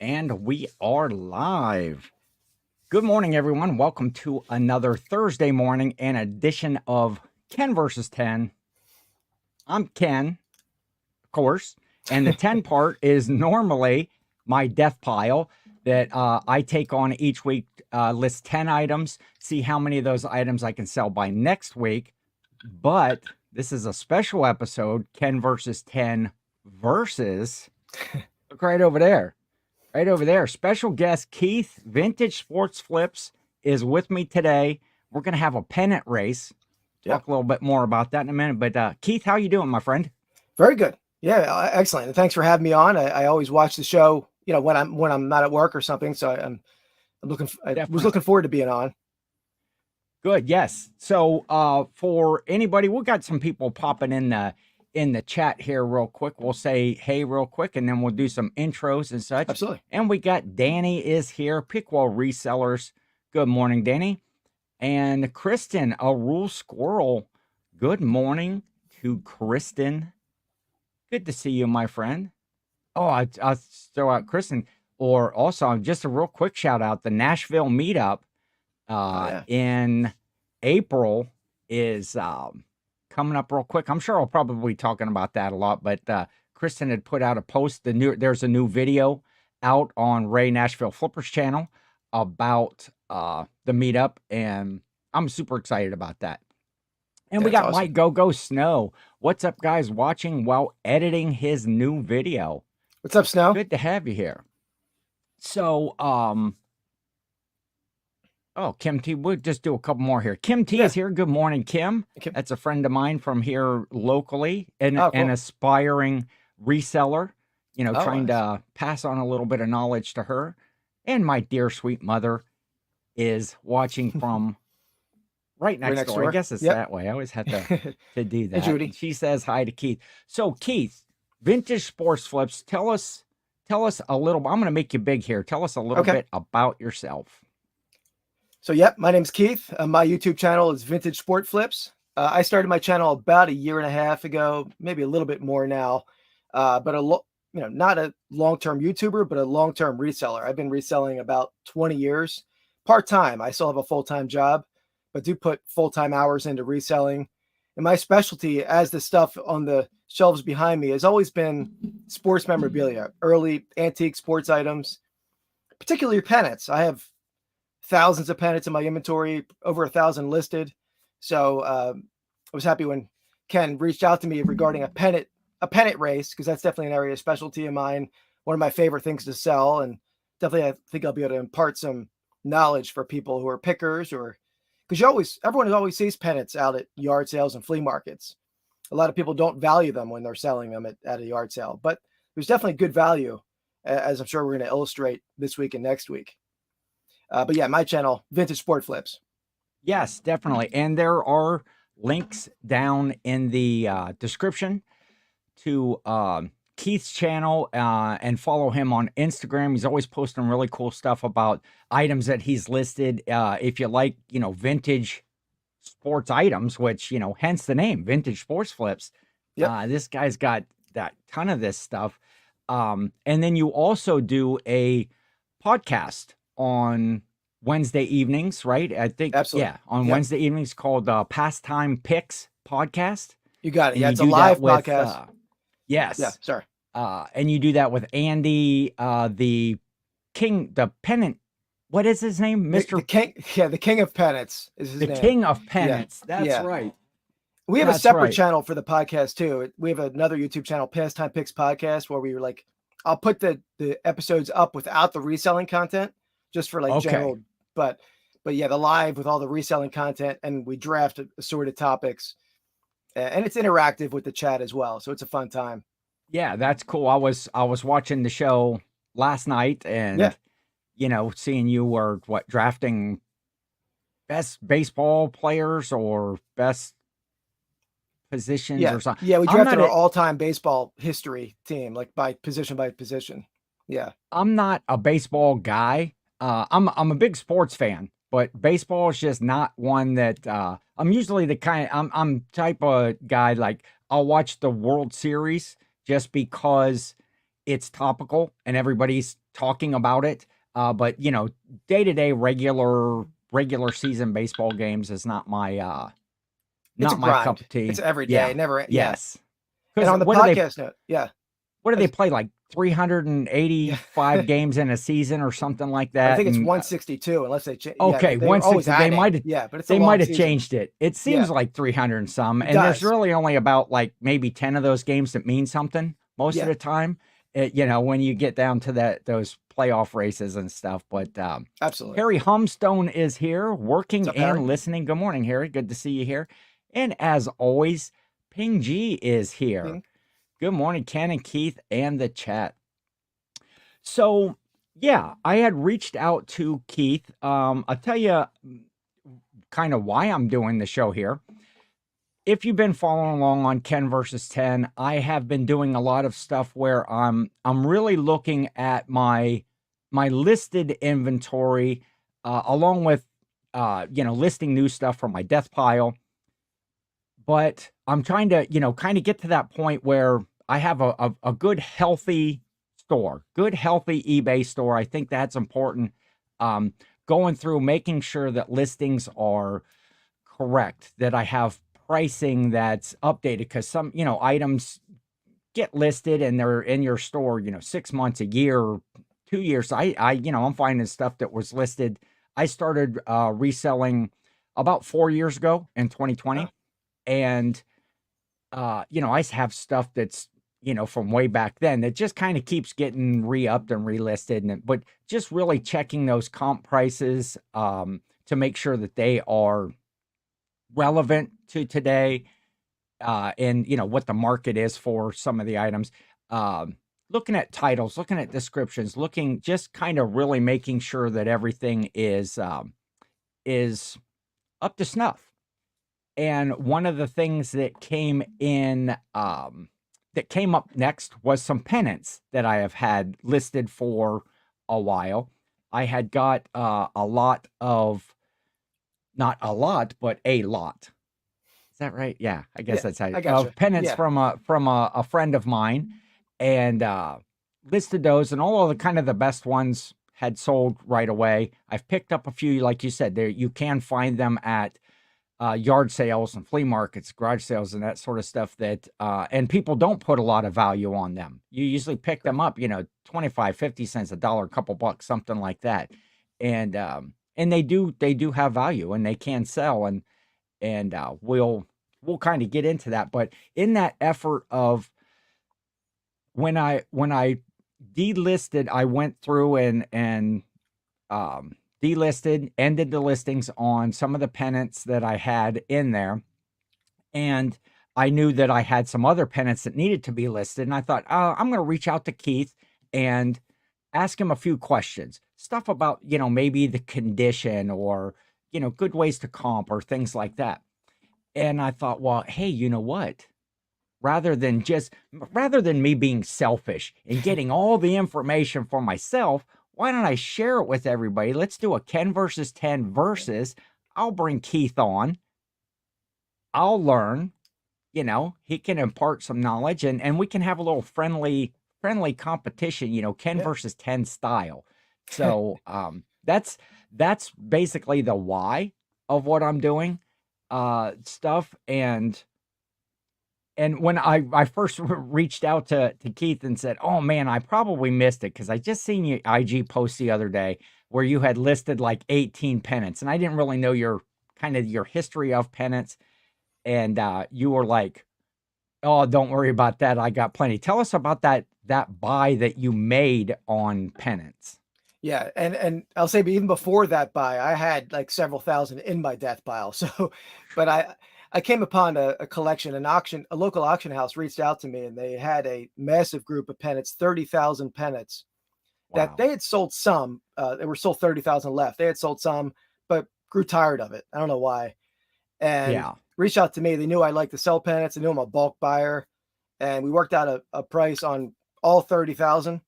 And we are live. Good morning, everyone. Welcome to another Thursday morning and edition of Ken versus 10. I'm Ken, of course, and the 10 part is normally my death pile that I take on each week, list 10 items, see how many of those items I can sell by next week. But this is a special episode, Ken versus 10 versus, look right over there. Right over there. Special guest Keith, Vintage Sports Flips, is with me today. We're going to have a pennant race. Talk a little bit more about that in a minute. But Keith, how you doing, my friend? Very good. Yeah, excellent. And thanks for having me on. I always watch the show, when I'm not at work or something. So I was looking forward to being on. Good. Yes. So for anybody, we got some people popping in the chat here real quick. We'll say hey real quick, and then we'll do some intros and such. Absolutely. And we got Danny is here, Pickwell Resellers. Good morning, Danny. And Kristen, a rule squirrel. Good morning to Kristen. Good to see you, my friend. Oh, I'll throw out Kristen. Or also, just a real quick shout out, the Nashville meetup in April is coming up real quick. I'm sure I'll probably be talking about that a lot, but Kristen had put out a post. There's a new video out on Ray Nashville Flippers channel about the meetup, and I'm super excited about that. And we got awesome. Mike Go Snow. What's up, guys? Watching while editing his new video. What's up, Snow? Good to have you here. So, oh, Kim T, we'll just do a couple more here. Kim T is here. Good morning, Kim. That's a friend of mine from here locally, and an aspiring reseller, trying to pass on a little bit of knowledge to her. And my dear sweet mother is watching from right next door. I guess it's that way. I always have to do that. Hey, Judy. She says hi to Keith. So, Keith, Vintage Sports Flips, tell us a little. I'm going to make you big here. Tell us a little bit about yourself. So, my name's Keith. My YouTube channel is Vintage Sport Flips. I started my channel about a year and a half ago, maybe a little bit more now. But not a long-term YouTuber, but a long-term reseller. I've been reselling about 20 years, part-time. I still have a full-time job, but do put full-time hours into reselling. And my specialty, as the stuff on the shelves behind me, has always been sports memorabilia, early antique sports items, particularly pennants. I have thousands of pennants in my inventory, over 1,000 listed. So I was happy when Ken reached out to me regarding a pennant race, because that's definitely an area of specialty of mine. One of my favorite things to sell, and definitely I think I'll be able to impart some knowledge for people who are pickers, or because everyone always sees pennants out at yard sales and flea markets. A lot of people don't value them when they're selling them at a yard sale, but there's definitely good value, as I'm sure we're going to illustrate this week and next week. But my channel, Vintage Sport Flips. Yes, definitely. And there are links down in the description to Keith's channel, and follow him on Instagram. He's always posting really cool stuff about items that he's listed. If you like, vintage sports items, which, hence the name, Vintage Sports Flips. This guy's got that ton of this stuff. And then you also do a podcast on Wednesday evenings, right? I think, absolutely. Yeah, on Wednesday evenings, called Pastime Picks Podcast. You got it. Yeah, it's a live podcast. Yes. Yeah, sorry. And you do that with Andy, the pennant. What is his name? Mr. The King. Yeah, the King of Pennants is his name. The King of Pennants. Yeah. That's right. We have a separate channel for the podcast too. We have another YouTube channel, Pastime Picks Podcast, where we were like, I'll put the episodes up without the reselling content, just for general. But the live with all the reselling content, and we draft assorted topics, and it's interactive with the chat as well. So it's a fun time. Yeah, that's cool. I was watching the show last night, and seeing you were drafting best baseball players or best positions or something. Yeah, we drafted our all-time baseball history team, like by position. Yeah. I'm not a baseball guy. I'm a big sports fan, but baseball is just not one that I'm usually the kind. I'm type of guy, like I'll watch the World Series just because it's topical and everybody's talking about it. But you know, day to day regular season baseball games is not my It's a not my cup grind. of tea. It's every day, Yeah. never. Yeah. Yes. And Because on the podcast note, yeah. what do they As- play, like Yeah. 385 games in a season or something like I that? think it's And 162, unless they change. Yeah, okay, but they're always 160. They adding. might have Yeah, but it's a they long might have season. changed it. It Yeah, seems like 300 and some, it and there's does. really only about like maybe 10 of those games that mean something most of Yeah, the time. You know, when you get down to those playoff races and stuff. But absolutely. Harry Humstone is here, What's working up, Harry? and listening. Good morning, Harry. Good to see you here. And as always, Ping G is here. Ping. Good morning, Ken and Keith and the chat. So, yeah, I had reached out to Keith. I'll tell you kind of why I'm doing the show here. If you've been following along on Ken versus 10, I have been doing a lot of stuff where I'm really looking at my listed inventory, along with you know, listing new stuff from my death pile. But I'm trying to, you know, kind of get to that point where I have a good healthy store, good healthy eBay store. I think that's important. Going through making sure that listings are correct, that I have pricing that's updated, because some, you know, items get listed and they're in your store, you know, 6 months, a year, 2 years. You know, I'm finding stuff that was listed. I started reselling about 4 years ago in 2020. Oh, And you know, I have stuff that's, you know, from way back then that just kind of keeps getting re-upped and relisted. But just really checking those comp prices to make sure that they are relevant to today, and you know what the market is for some of the items. Looking at titles, looking at descriptions, looking, just kind of really making sure that everything is up to snuff. And one of the things that came in, that came up next, was some pennants that I have had listed for a while. I had got a lot of, not a lot, but a lot. Is that right? Yeah, I guess yeah, that's how. I gotcha. Of pennants Yeah, from a friend of mine, and listed those, and all of the kind of the best ones had sold right away. I've picked up a few, like you said, there you can find them at yard sales and flea markets, garage sales, and that sort of stuff, that and people don't put a lot of value on them. You usually pick them up, you know, 25, 50 cents, a dollar, a couple bucks, something like that. And they do have value, and they can sell, and we'll kind of get into that. But in that effort of, when I delisted, I went through and delisted, ended the listings on some of the pennants that I had in there. And I knew that I had some other pennants that needed to be listed. And I thought, I'm going to reach out to Keith and ask him a few questions, stuff about, you know, maybe the condition, or, you know, good ways to comp, or things like that. And I thought, well, hey, you know what? Rather than me being selfish and getting all the information for myself, why don't I share it with everybody? Let's do a Ken versus 10 versus. I'll bring Keith on. I'll learn, you know, he can impart some knowledge, and we can have a little friendly competition, you know, Ken yeah. versus 10 style. So that's basically the why of what I'm doing stuff. And when I first reached out to Keith and said, oh man, I probably missed it, because I just seen your IG post the other day where you had listed like 18 pennants, and I didn't really know your history of pennants. And you were like, oh, don't worry about that, I got plenty. Tell us about that buy that you made on pennants. Yeah, and I'll say, but even before that buy, I had like several thousand in my death pile. So, but I came upon a collection, an auction, a local auction house reached out to me, and they had a massive group of pennants, 30,000 pennants, that Wow. they had sold some. There were still 30,000 left. They had sold some, but grew tired of it. I don't know why. And Yeah. reached out to me. They knew I liked to sell pennants. They knew I'm a bulk buyer, and we worked out a price on all 30,000.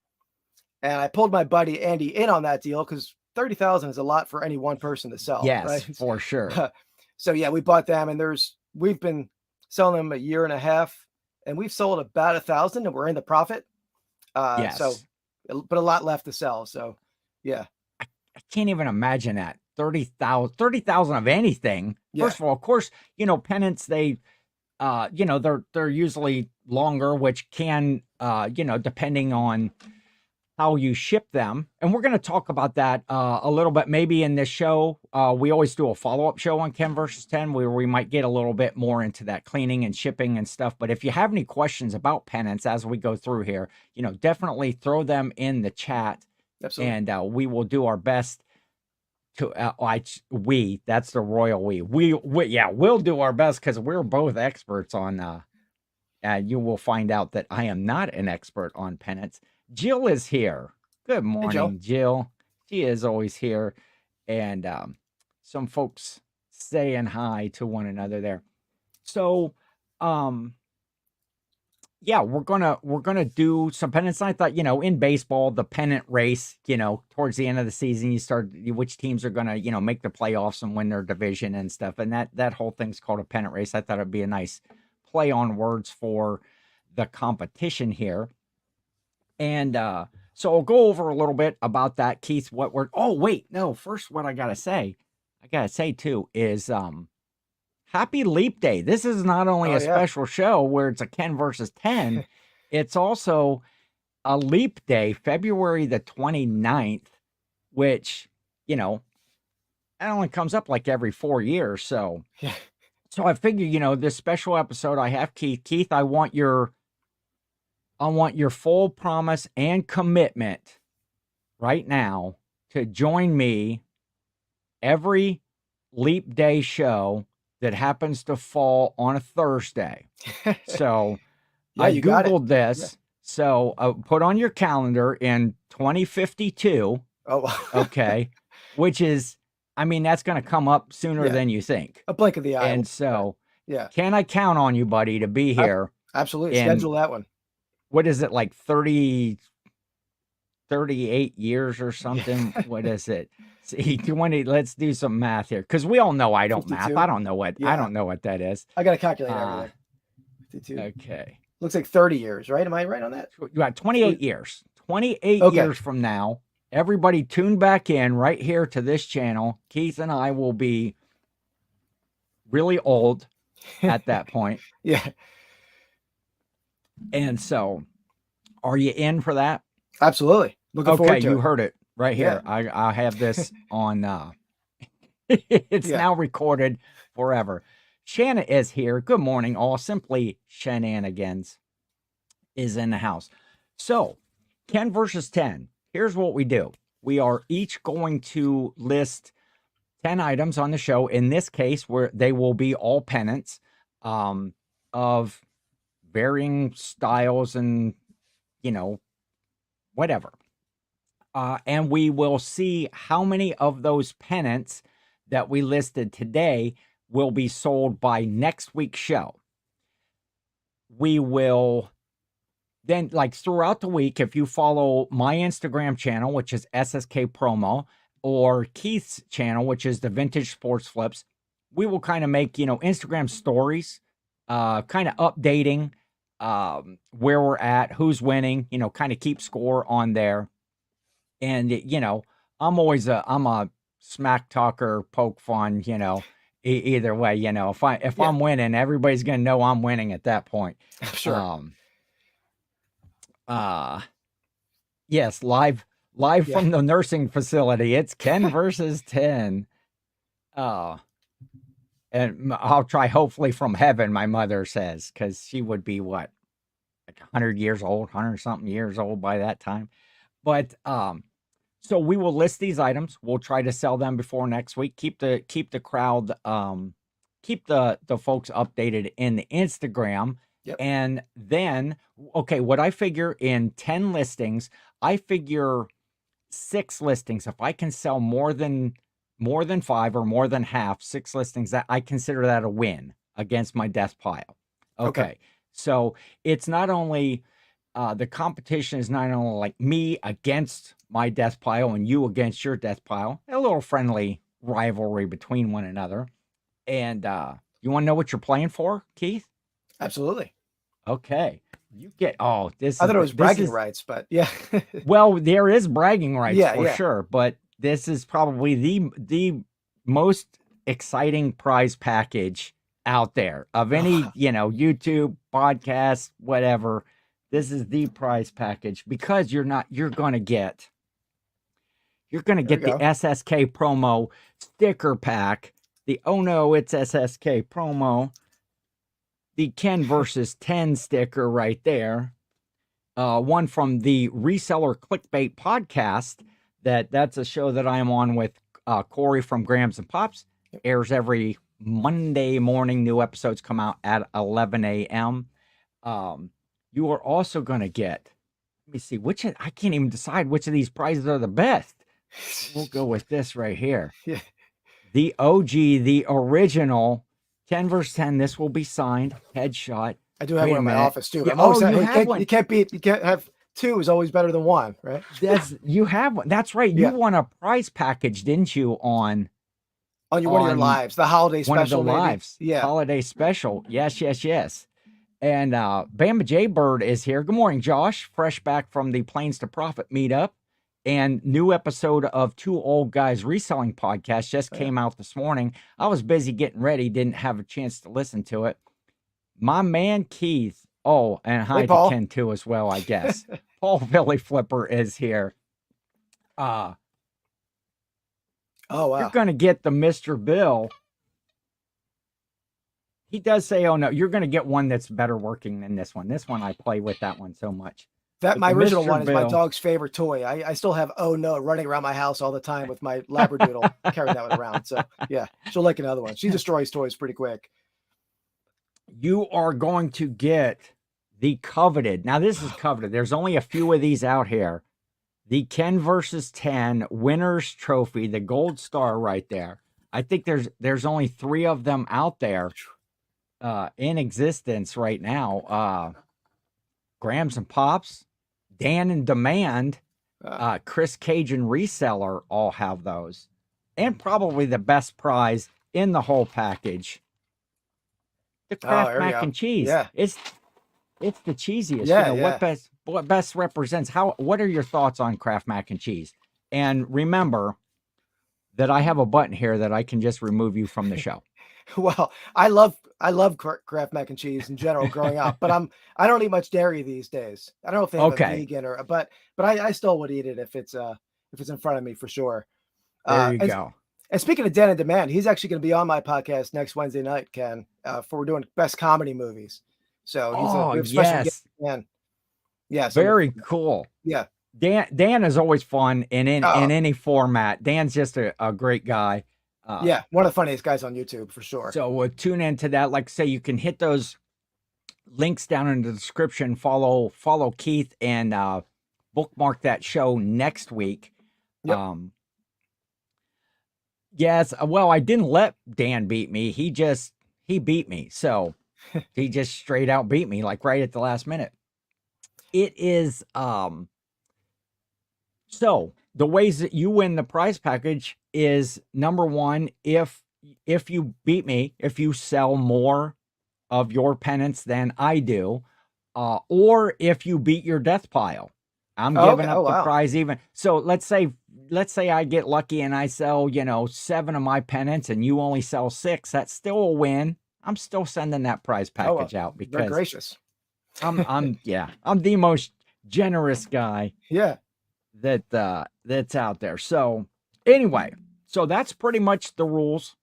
And I pulled my buddy Andy in on that deal, because 30,000 is a lot for any one person to sell, Yes, right? for sure. So yeah, we bought them, and we've been selling them a year and a half, and we've sold about 1,000, and we're in the profit. So, Yes. but a lot left to sell. So, yeah, I can't even imagine that. 30,000 of anything. yeah, First of all, of course, pennants, they they're usually longer, which can depending on how you ship them. And we're going to talk about that a little bit maybe in this show. We always do a follow-up show on Ken versus 10 where we might get a little bit more into that cleaning and shipping and stuff. But if you have any questions about pennants as we go through here, definitely throw them in the chat, absolutely. and we will do our best to that's the royal we'll do our best because we're both experts on you will find out that I am not an expert on pennants. Jill is here. Good Hey, Joe. morning, Jill. She is always here. And some folks saying hi to one another there. So yeah, we're gonna do some pennants. I thought, in baseball, the pennant race, towards the end of the season, you start which teams are gonna, make the playoffs and win their division and stuff. And that whole thing's called a pennant race. I thought it'd be a nice play on words for the competition here. And so I'll go over a little bit about that, Keith. First, what I gotta say too is Happy Leap Day. This is not only Oh, a yeah. special show where it's a Ken versus 10, it's also a Leap Day, February the 29th, which, it only comes up like every 4 years. So, Yeah. so I figure, this special episode I have Keith. Keith, I want your full promise and commitment right now to join me every Leap Day show that happens to fall on a Thursday. So Yeah, I you got it. Googled this. Yeah. So put on your calendar in 2052. Oh, Okay. Which is, that's going to come up sooner Yeah. than you think. a blink of the eye. And so Yeah, can I count on you, buddy, to be here? absolutely. And Schedule that one. what is it, like 38 years or something? What is it? See, let's do some math here, because we all know I don't 52? math. I don't know what that is. I got to calculate everything. 52. Okay. Looks like 30 years, right? Am I right on that? You got 28 years. 28 Okay. years from now, everybody tune back in right here to this channel. Keith and I will be really old at that point. Yeah, And so, are you in for that? absolutely. Looking forward to you it. heard it right here. I have this on it's Yeah. now recorded forever. Shanna is here. Good morning, all. Simply Shenanigans is in the house. So, Ken versus 10. Here's what we do. We are each going to list 10 items on the show. In this case, where they will be all pennants of varying styles and, whatever. And we will see how many of those pennants that we listed today will be sold by next week's show. We will then, like throughout the week, if you follow my Instagram channel, which is SSKPromo, or Keith's channel, which is the Vintage Sports Flips, we will kind of make, Instagram stories, kind of updating where we're at, who's winning, kind of keep score on there. And, I'm a smack talker, poke fun, either way, if I'm winning, everybody's going to know I'm winning at that point. Sure. Yes, live from the nursing facility. It's Ken versus 10. And I'll try hopefully from heaven, my mother says, because she would be what, like 100 years old, 100 something years old by that time. But so we will list these items. We'll try to sell them before next week. Keep the crowd, keep the folks updated in the Instagram. Yep. And then, okay, what I figure in 10 listings, I figure 6 listings. If I can sell more than 5 or more than half, 6 listings, that I consider that a win against my death pile. Okay. So it's not only the competition is not only like me against my death pile and you against your death pile, a little friendly rivalry between one another. And you want to know what you're playing for, Keith? Absolutely. Okay. You get this. I thought it was bragging is, rights, but yeah. well, there is bragging rights for Yeah. sure, but this is probably the most exciting prize package out there of any YouTube podcast, whatever. This is the prize package because you're going to get the SSKPromo sticker pack, the Oh No It's SSKPromo, the Ken versus 10 sticker right there. One from the Reseller Clickbait podcast. That's a show that I am on with Corey from Grams and Pops. Airs every Monday morning. New episodes come out at 11 a.m. You are also going to get, let me see, I can't even decide which of these prizes are the best. We'll go with this right here. Yeah. The OG, the original 10 versus 10. This will be signed. Headshot. I do have one in my office too. Yeah, you can't have two is always better than one, right? You have one. That's right. You won a prize package, didn't you? On one of your lives, the holiday special. One of the lives. Yeah. Holiday special. Yes. And Bama Jaybird is here. Good morning, Josh. Fresh back from the Plains to Profit meetup. And new episode of Two Old Guys Reselling Podcast just came out this morning. I was busy getting ready, didn't have a chance to listen to it. My man Keith. Oh, and hi to Ken too as well, I guess. Paul Philly Flipper is here. Oh wow. You're gonna get the Mr. Bill. He does say, oh no, you're gonna get one that's better working than this one. This one I play with that one so much. My original one is my dog's favorite toy. I still have Oh No running around my house all the time with my Labradoodle carrying that one around. So yeah, she'll like another one. She destroys toys pretty quick. You are going to get the coveted. Now this is coveted. There's only a few of these out here. The Ken versus 10 winners trophy, the gold star right there. I think there's only 3 of them out there in existence right now. Grams and Pops, Dan and Demand, Chris Cajun Reseller all have those. And probably the best prize in the whole package, the Kraft mac and cheese. Yeah. It's the cheesiest. Yeah, what best represents what are your thoughts on Kraft mac and cheese? And remember that I have a button here that I can just remove you from the show. Well, I love Kraft mac and cheese in general growing up, but I don't eat much dairy these days. I don't know if they have a vegan but I still would eat it if it's in front of me for sure. There you go. And speaking of Dan and Demand, he's actually going to be on my podcast next Wednesday night, Ken, for we're doing best comedy movies. So he's a special guest. Yeah. So very cool. Yeah. Dan is always fun in any format. Dan's just a great guy. Yeah, one of the funniest guys on YouTube for sure. So we'll tune into that. Like I say, you can hit those links down in the description. Follow Keith and bookmark that show next week. Yep. Yes. Well, I didn't let Dan beat me. He beat me. So he just straight out beat me, like right at the last minute. It is so the ways that you win the prize package is, number one, if you beat me, if you sell more of your pennants than I do, or if you beat your death pile, I'm giving up the prize even. So let's say I get lucky and I sell, 7 of my pennants and you only sell 6. That's still a win. I'm still sending that prize package out because very gracious. I'm the most generous guy. Yeah. That's out there. So anyway, so that's pretty much the rules.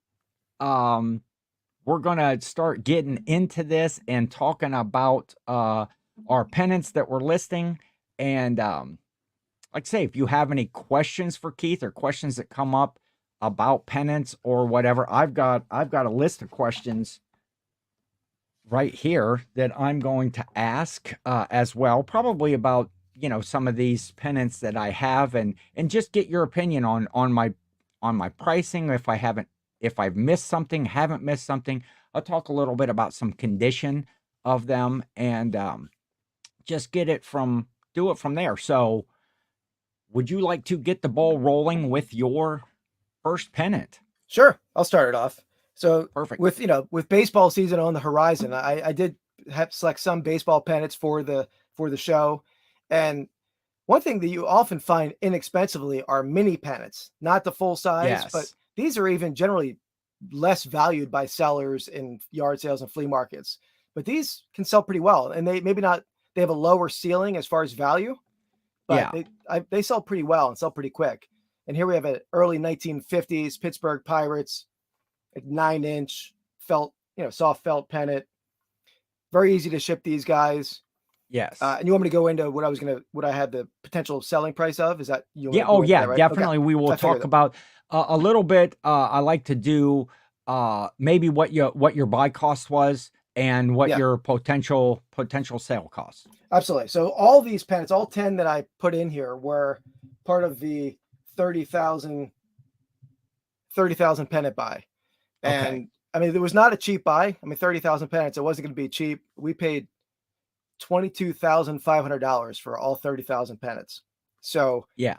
We're gonna start getting into this and talking about our pennants that we're listing. And like I say, if you have any questions for Keith or questions that come up about pennants or whatever, I've got a list of questions right here that I'm going to ask as well, probably about some of these pennants that I have, and just get your opinion on my pricing. If I've missed something, haven't missed something. I'll talk a little bit about some condition of them and just do it from there. So would you like to get the ball rolling with your first pennant? Sure. I'll start it off. So perfect. With baseball season on the horizon, I did select some baseball pennants for the show. And one thing that you often find inexpensively are mini pennants, not the full size, but Yes. these are even generally less valued by sellers in yard sales and flea markets. But these can sell pretty well, and they have a lower ceiling as far as value, but Yeah. they sell pretty well and sell pretty quick. And here we have an early 1950s Pittsburgh Pirates, like 9-inch felt, soft felt pennant. Very easy to ship these guys. Yes. And you want me to go into what I had the potential selling price of? Is that you? Yeah. Oh, yeah. Right? Definitely. Okay. We will talk about a little bit. I like to do maybe what your buy cost was and what your potential sale cost. Absolutely. So all these pennants, all 10 that I put in here, were part of the 30,000 pennant buy. And Okay. I mean, it was not a cheap buy. I mean, 30,000 pennants, it wasn't going to be cheap. We paid $22,500 for all 30,000 pennants. So yeah.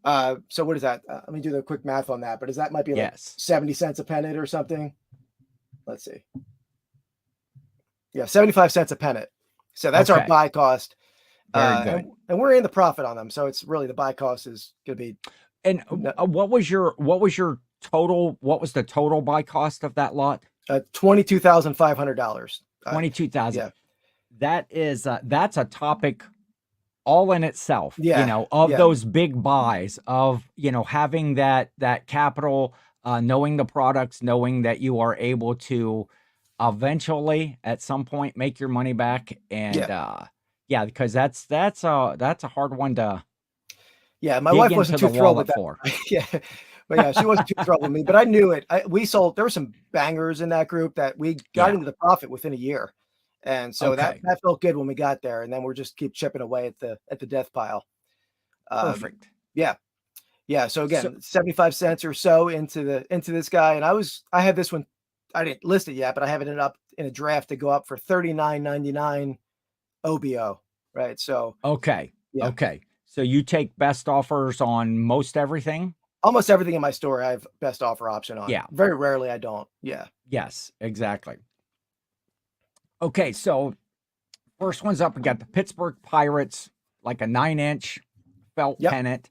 So what is that? Let me do the quick math on that. But that might be like 70 cents a pennant or something. Let's see. Yeah, 75 cents a pennant. So that's our buy cost. Very good. And we're in the profit on them. So it's really the buy cost is going to be. And what was the total buy cost of that lot? $22,500. 22,000. Yeah. That is that's a topic all in itself. Yeah. Those big buys of having that capital, knowing the products, knowing that you are able to eventually at some point make your money back, and because that's a hard one to. Yeah, my wife wasn't too thrilled with that. For. Yeah, but yeah, she wasn't too thrilled with me. But I knew it. We sold. There were some bangers in that group that we got into the profit within a year, and so that felt good when we got there. And then we're just keep chipping away at the death pile. Perfect. Yeah. So again, 75 cents or so into this guy, and I had this one. I didn't list it yet, but I have it up in a draft to go up for $39.99 OBO. Right. So okay. So you take best offers on most everything? Almost everything in my store I have best offer option on. Yeah. Very rarely I don't. Yeah. Yes, exactly. Okay, so first one's up. We got the Pittsburgh Pirates, like a 9-inch felt pennant.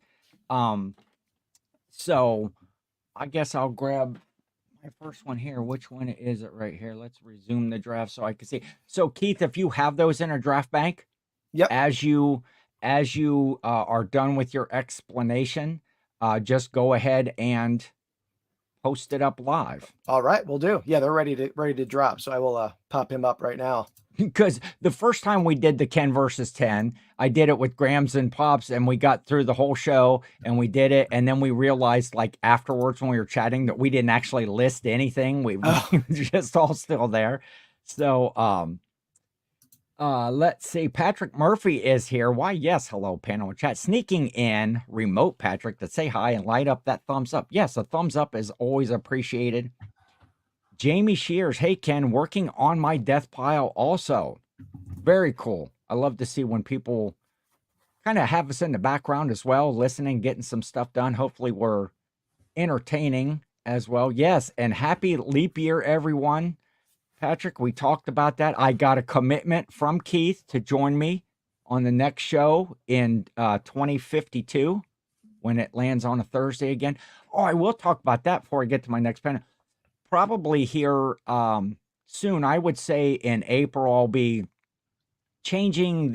So I guess I'll grab my first one here. Which one is it right here? Let's resume the draft so I can see. So Keith, if you have those in a draft bank, as you are done with your explanation, just go ahead and post it up live. All right, we'll do. Yeah, they're ready to drop. So I will pop him up right now. Because the first time we did the Ken versus 10, I did it with Grams and Pops, and we got through the whole show and we did it. And then we realized, like, afterwards when we were chatting, that we didn't actually list anything. We were just all still there. So, let's see. Patrick Murphy is here. Why, yes. Hello, panel chat. Sneaking in remote Patrick to say hi and light up that thumbs up. Yes, a thumbs up is always appreciated. Jamie Shears. Hey, Ken, working on my death pile also. Very cool. I love to see when people kind of have us in the background as well, listening, getting some stuff done. Hopefully we're entertaining as well. Yes, and happy leap year, everyone. Patrick, we talked about that. I got a commitment from Keith to join me on the next show in 2052 when it lands on a Thursday again. Oh, I will talk about that before I get to my next panel. Probably here soon. I would say in April, I'll be changing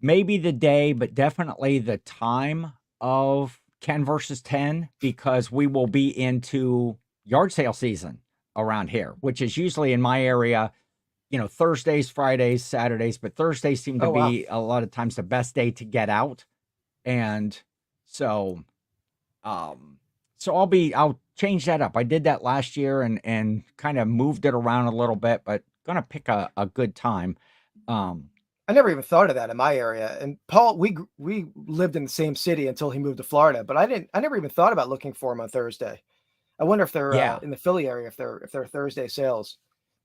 maybe the day, but definitely the time of Ken versus 10, because we will be into yard sale season around here, which is usually in my area, Thursdays, Fridays, Saturdays, but Thursdays seem to be a lot of times the best day to get out. And so, I'll change that up. I did that last year and kind of moved it around a little bit, but gonna pick a good time. I never even thought of that in my area. And Paul, we lived in the same city until he moved to Florida, but I never even thought about looking for him on Thursday. I wonder if they're in the Philly area, if they're Thursday sales.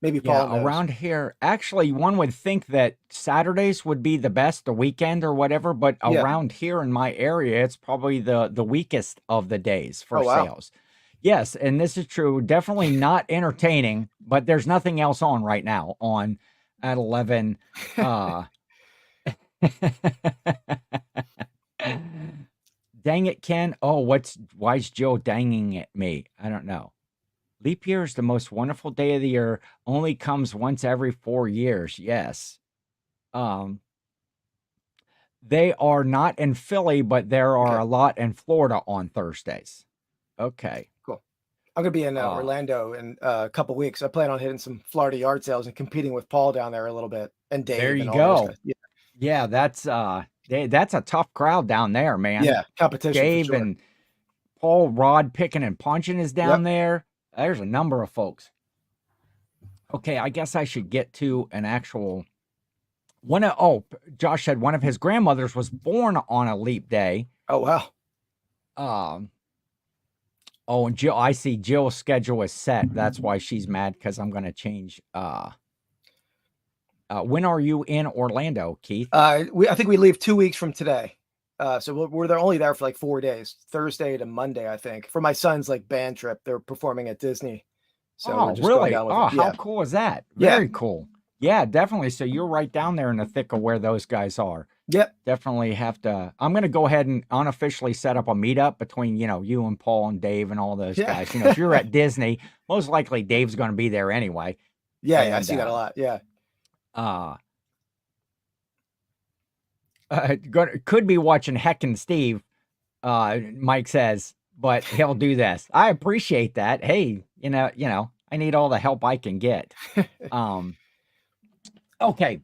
Maybe Paul knows. Around here, actually, one would think that Saturdays would be the best, the weekend or whatever, but around here in my area, it's probably the weakest of the days for sales. Yes, and this is true. Definitely not entertaining, but there's nothing else on right now on at 11. Dang it, Ken. Oh, why is Joe danging at me? I don't know. Leap year is the most wonderful day of the year. Only comes once every 4 years. Yes. They are not in Philly, but there are a lot in Florida on Thursdays. Okay. Cool. I'm gonna be in Orlando in a couple weeks. I plan on hitting some Florida yard sales and competing with Paul down there a little bit, and Dave. There you and all those go. guys. Yeah. Yeah, that's a tough crowd down there, man. Yeah, competition. Dave for sure. and Paul Rod picking and punching is down there. There's a number of folks. Okay, I guess I should get to an actual one. Josh said one of his grandmothers was born on a leap day. Oh wow. And Jill, I see Jill's schedule is set. That's why she's mad, because I'm going to change. When are you in Orlando, Keith? I think we leave 2 weeks from today. So we're there only there for like 4 days, Thursday to Monday, I think. For my son's like band trip, they're performing at Disney. So we're just really? Going down with how cool is that? Very cool. Yeah, definitely. So you're right down there in the thick of where those guys are. Yep. Definitely have to. I'm going to go ahead and unofficially set up a meetup between, you and Paul and Dave and all those guys. If you're at Disney, most likely Dave's going to be there anyway. Yeah, I see that a lot. Yeah. Could be watching Heck and Steve, Mike says, but he'll do this. I appreciate that. Hey, I need all the help I can get. Okay.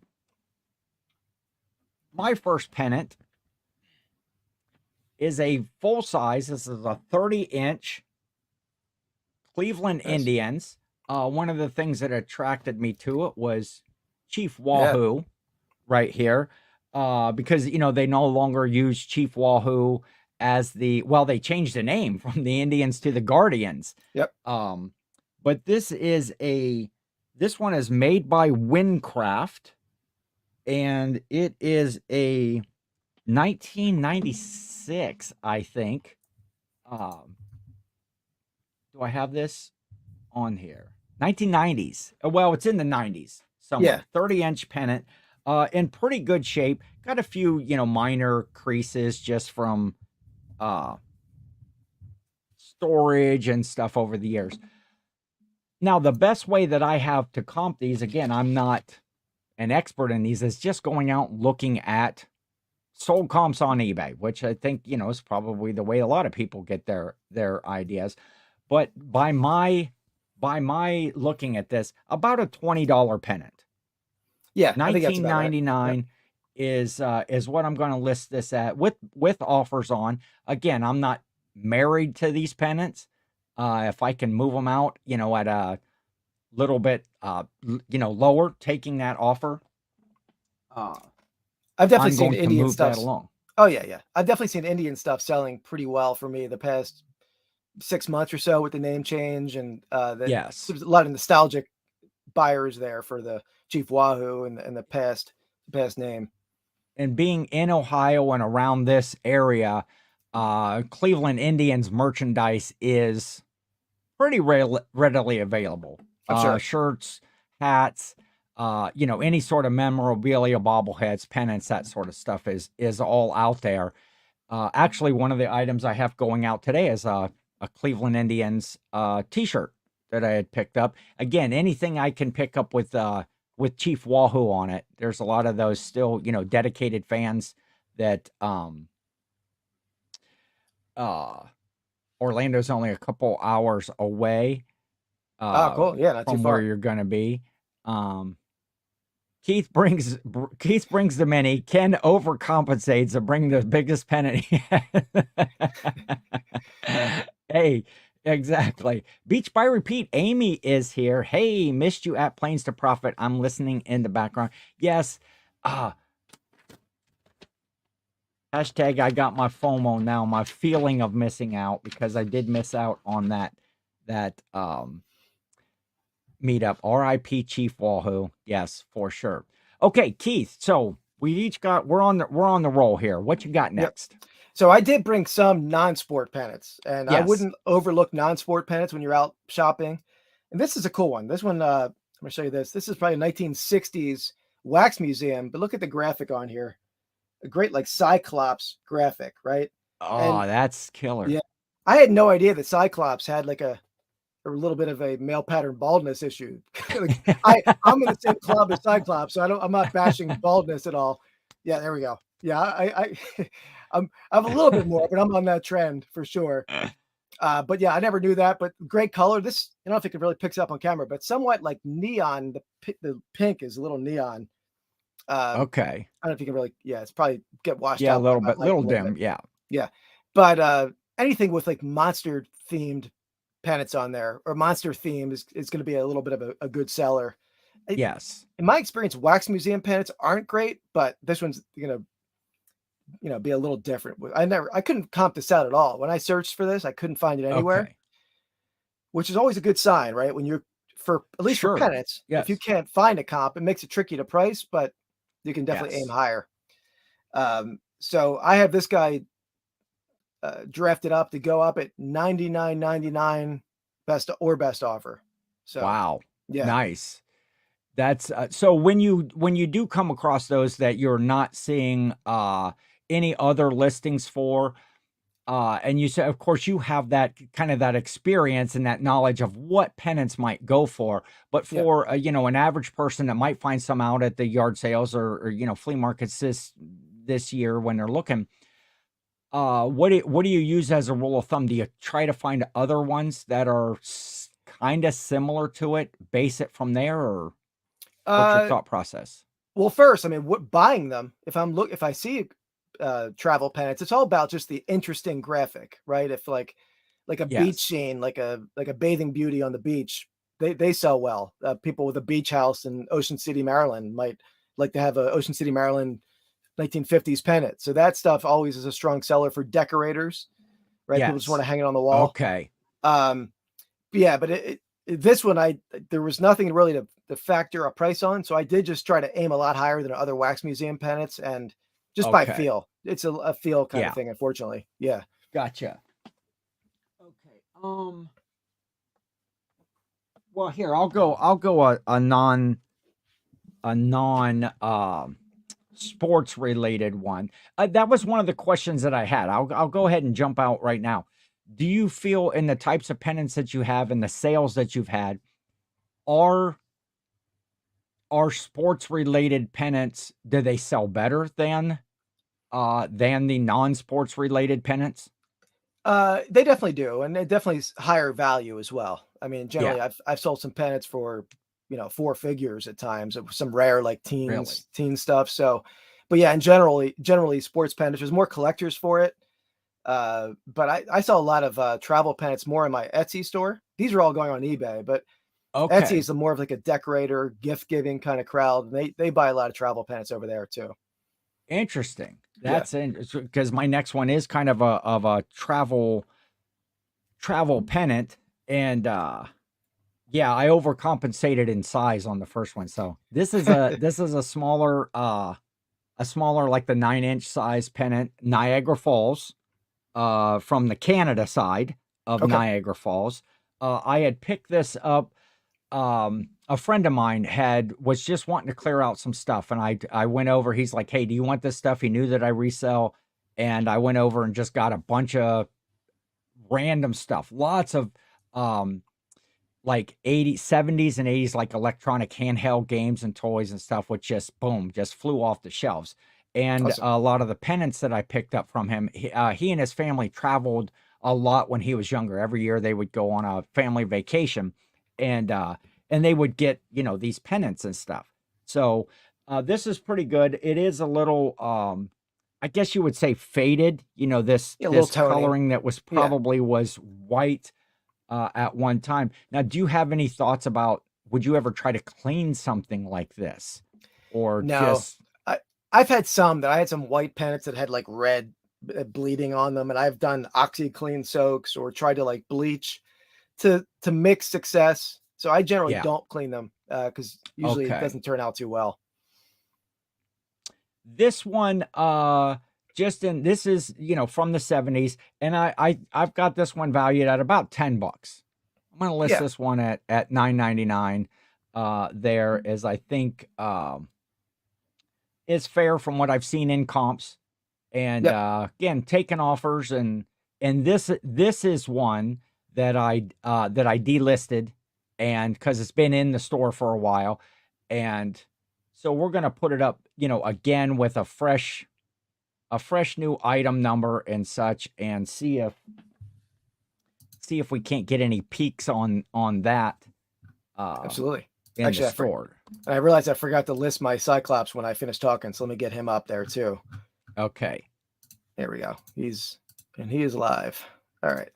My first pennant is a full size. This is a 30-inch Cleveland Indians. One of the things that attracted me to it was Chief Wahoo right here. Because, they no longer use Chief Wahoo as they changed the name from the Indians to the Guardians. Yep. But this one is made by Windcraft, and it is a 1996, I think. Do I have this on here? 1990s. Well, it's in the 90s somewhere. 30-inch pennant. In pretty good shape. Got a few, minor creases just from storage and stuff over the years. Now, the best way that I have to comp these, again, I'm not an expert in these, is just going out looking at sold comps on eBay, which I think, is probably the way a lot of people get their ideas. But by my looking at this, about a $20 pennant. Yeah, $19.99 is what I'm going to list this at with offers on. Again, I'm not married to these pennants. If I can move them out, at a little bit, lower, taking that offer. I've definitely seen Indian stuff along. Oh yeah. I've definitely seen Indian stuff selling pretty well for me the past 6 months or so with the name change, and there's a lot of nostalgic buyers there for the Chief Wahoo and the past name. And being in Ohio and around this area, Cleveland Indians merchandise is pretty readily available. Sure. Shirts, hats, any sort of memorabilia, bobbleheads, pennants, that sort of stuff is all out there. Actually, one of the items I have going out today is a Cleveland Indians t-shirt that I had picked up. Again, anything I can pick up with Chief Wahoo on it. There's a lot of those still, dedicated fans that Orlando's only a couple hours away. Cool. Yeah, not from too far. where you're gonna be. Keith brings the mini. Ken overcompensates to bring the biggest pennant. Hey, exactly. Beach by Repeat. Amy is here. Hey, missed you at Planes to Profit. I'm listening in the background. Yes. Hashtag I got my FOMO now, my feeling of missing out, because I did miss out on that meetup. RIP Chief Wahoo. Yes, for sure. Okay, Keith. So we're on the roll here. What you got next? So I did bring some non-sport pennants, and I Yes. wouldn't overlook non-sport pennants when you're out shopping. And this is a cool one. This one, I'm gonna show you this. This is probably a 1960s wax museum, but look at the graphic on here. A great like Cyclops graphic, right? Oh, And that's killer. yeah, I had no idea that Cyclops had like a little bit of a male pattern baldness issue. Like, I'm in the same club as Cyclops, so I'm not bashing baldness at all. Yeah, there we go. Yeah, I'm a little bit more, but I'm on that trend for sure. But yeah, I never knew that. But great color. This, I don't know if it could really picks up on camera, but somewhat like neon. The pink is a little neon. Okay. I don't know if you can really. Yeah, it's probably get washed Yeah, a out by little my bit, light a little little dim. bit. Yeah. Yeah, but anything with like monster themed pennants on there or monster theme is going to be a little bit of a good seller. Yes. In my experience, wax museum pennants aren't great, but this one's going to be a little different. I couldn't comp this out at all. When I searched for this, I couldn't find it anywhere, Okay. which is always a good sign, right? When you're at least for Sure. pennants, if you Yes. can't find a comp, it makes it tricky to price, but you can definitely aim Yes. higher. So I have this guy drafted up to go up at $99.99 best offer. So Wow. yeah. Nice. That's so when you do come across those that you're not seeing any other listings for, and you say, of course, you have that kind of that experience and that knowledge of what pennants might go for. But Yeah. for an average person that might find some out at the yard sales or flea markets this year when they're looking, what do you use as a rule of thumb? Do you try to find other ones that are kind of similar to it, base it from there, or what's your thought process? Well, first, I mean, buying them, if I see travel pennants, it's all about just the interesting graphic, right? If like a beach Yes. scene, like a bathing beauty on the beach, they sell well. People with a beach house in Ocean City, Maryland might like to have a Ocean City, Maryland 1950s pennant. So that stuff always is a strong seller for decorators, right? People just want Yes. to hang it on the wall. Okay. Yeah, but this one, there was nothing really to factor a price on, so I did just try to aim a lot higher than other wax museum pennants, and just by Okay. feel, it's a feel kind Yeah. of thing. Unfortunately, yeah. Gotcha. Okay. Well, here I'll go a non sports related one. That was one of the questions that I had. I'll go ahead and jump out right now. Do you feel in the types of pennants that you have and the sales that you've had, are sports related pennants, do they sell better than the non-sports related pennants? They definitely do, and they definitely higher value as well. I mean, generally, Yeah. I've sold some pennants for 4 figures at times, of some rare like Really? teen stuff. So, but yeah, and generally sports pennants, there's more collectors for it. But I saw a lot of travel pennants more in my Etsy store. These are all going on eBay, but Etsy Okay. is more of like a decorator, gift giving kind of crowd. And they buy a lot of travel pennants over there too. Interesting. Yeah. That's interesting because my next one is kind of a travel pennant, and yeah, I overcompensated in size on the first one. So this is a smaller like the 9-inch size pennant, Niagara Falls, from the Canada side of Okay. Niagara Falls. I had picked this up. A friend of mine was just wanting to clear out some stuff, and I went over. He's like, "Hey, do you want this stuff?" He knew that I resell, and I went over and just got a bunch of random stuff, lots of like 80s, 70s and 80s, like electronic handheld games and toys and stuff, which just boom, just flew off the shelves. And Awesome. a lot of the pennants that I picked up from him, he and his family traveled a lot when he was younger. Every year they would go on a family vacation, and they would get these pennants and stuff. So this is pretty good. It is a little I guess you would say faded. This Yeah, a little this toning. coloring that was probably was white at one time. Now, do you have any thoughts about, would you ever try to clean something like this, or No, just I've had some white pennants that had like red bleeding on them, and I've done OxyClean soaks or tried to like bleach to mixed success. So I generally Yeah. don't clean them because usually it Okay. doesn't turn out too well. This one, just in, this is, you know, from the 70s, and I've got this one valued at about $10. I'm going to list this one at $9.99 there, as I think is fair from what I've seen in comps. And again, taking offers, and this is one that I delisted, and because it's been in the store for a while, and so we're gonna put it up, you know, again with a fresh new item number and such, and see if we can't get any peaks on that. Absolutely. In Actually, the store. I realized I forgot to list my Cyclops when I finished talking, so let me get him up there too. Okay. There we go. He is live. All right.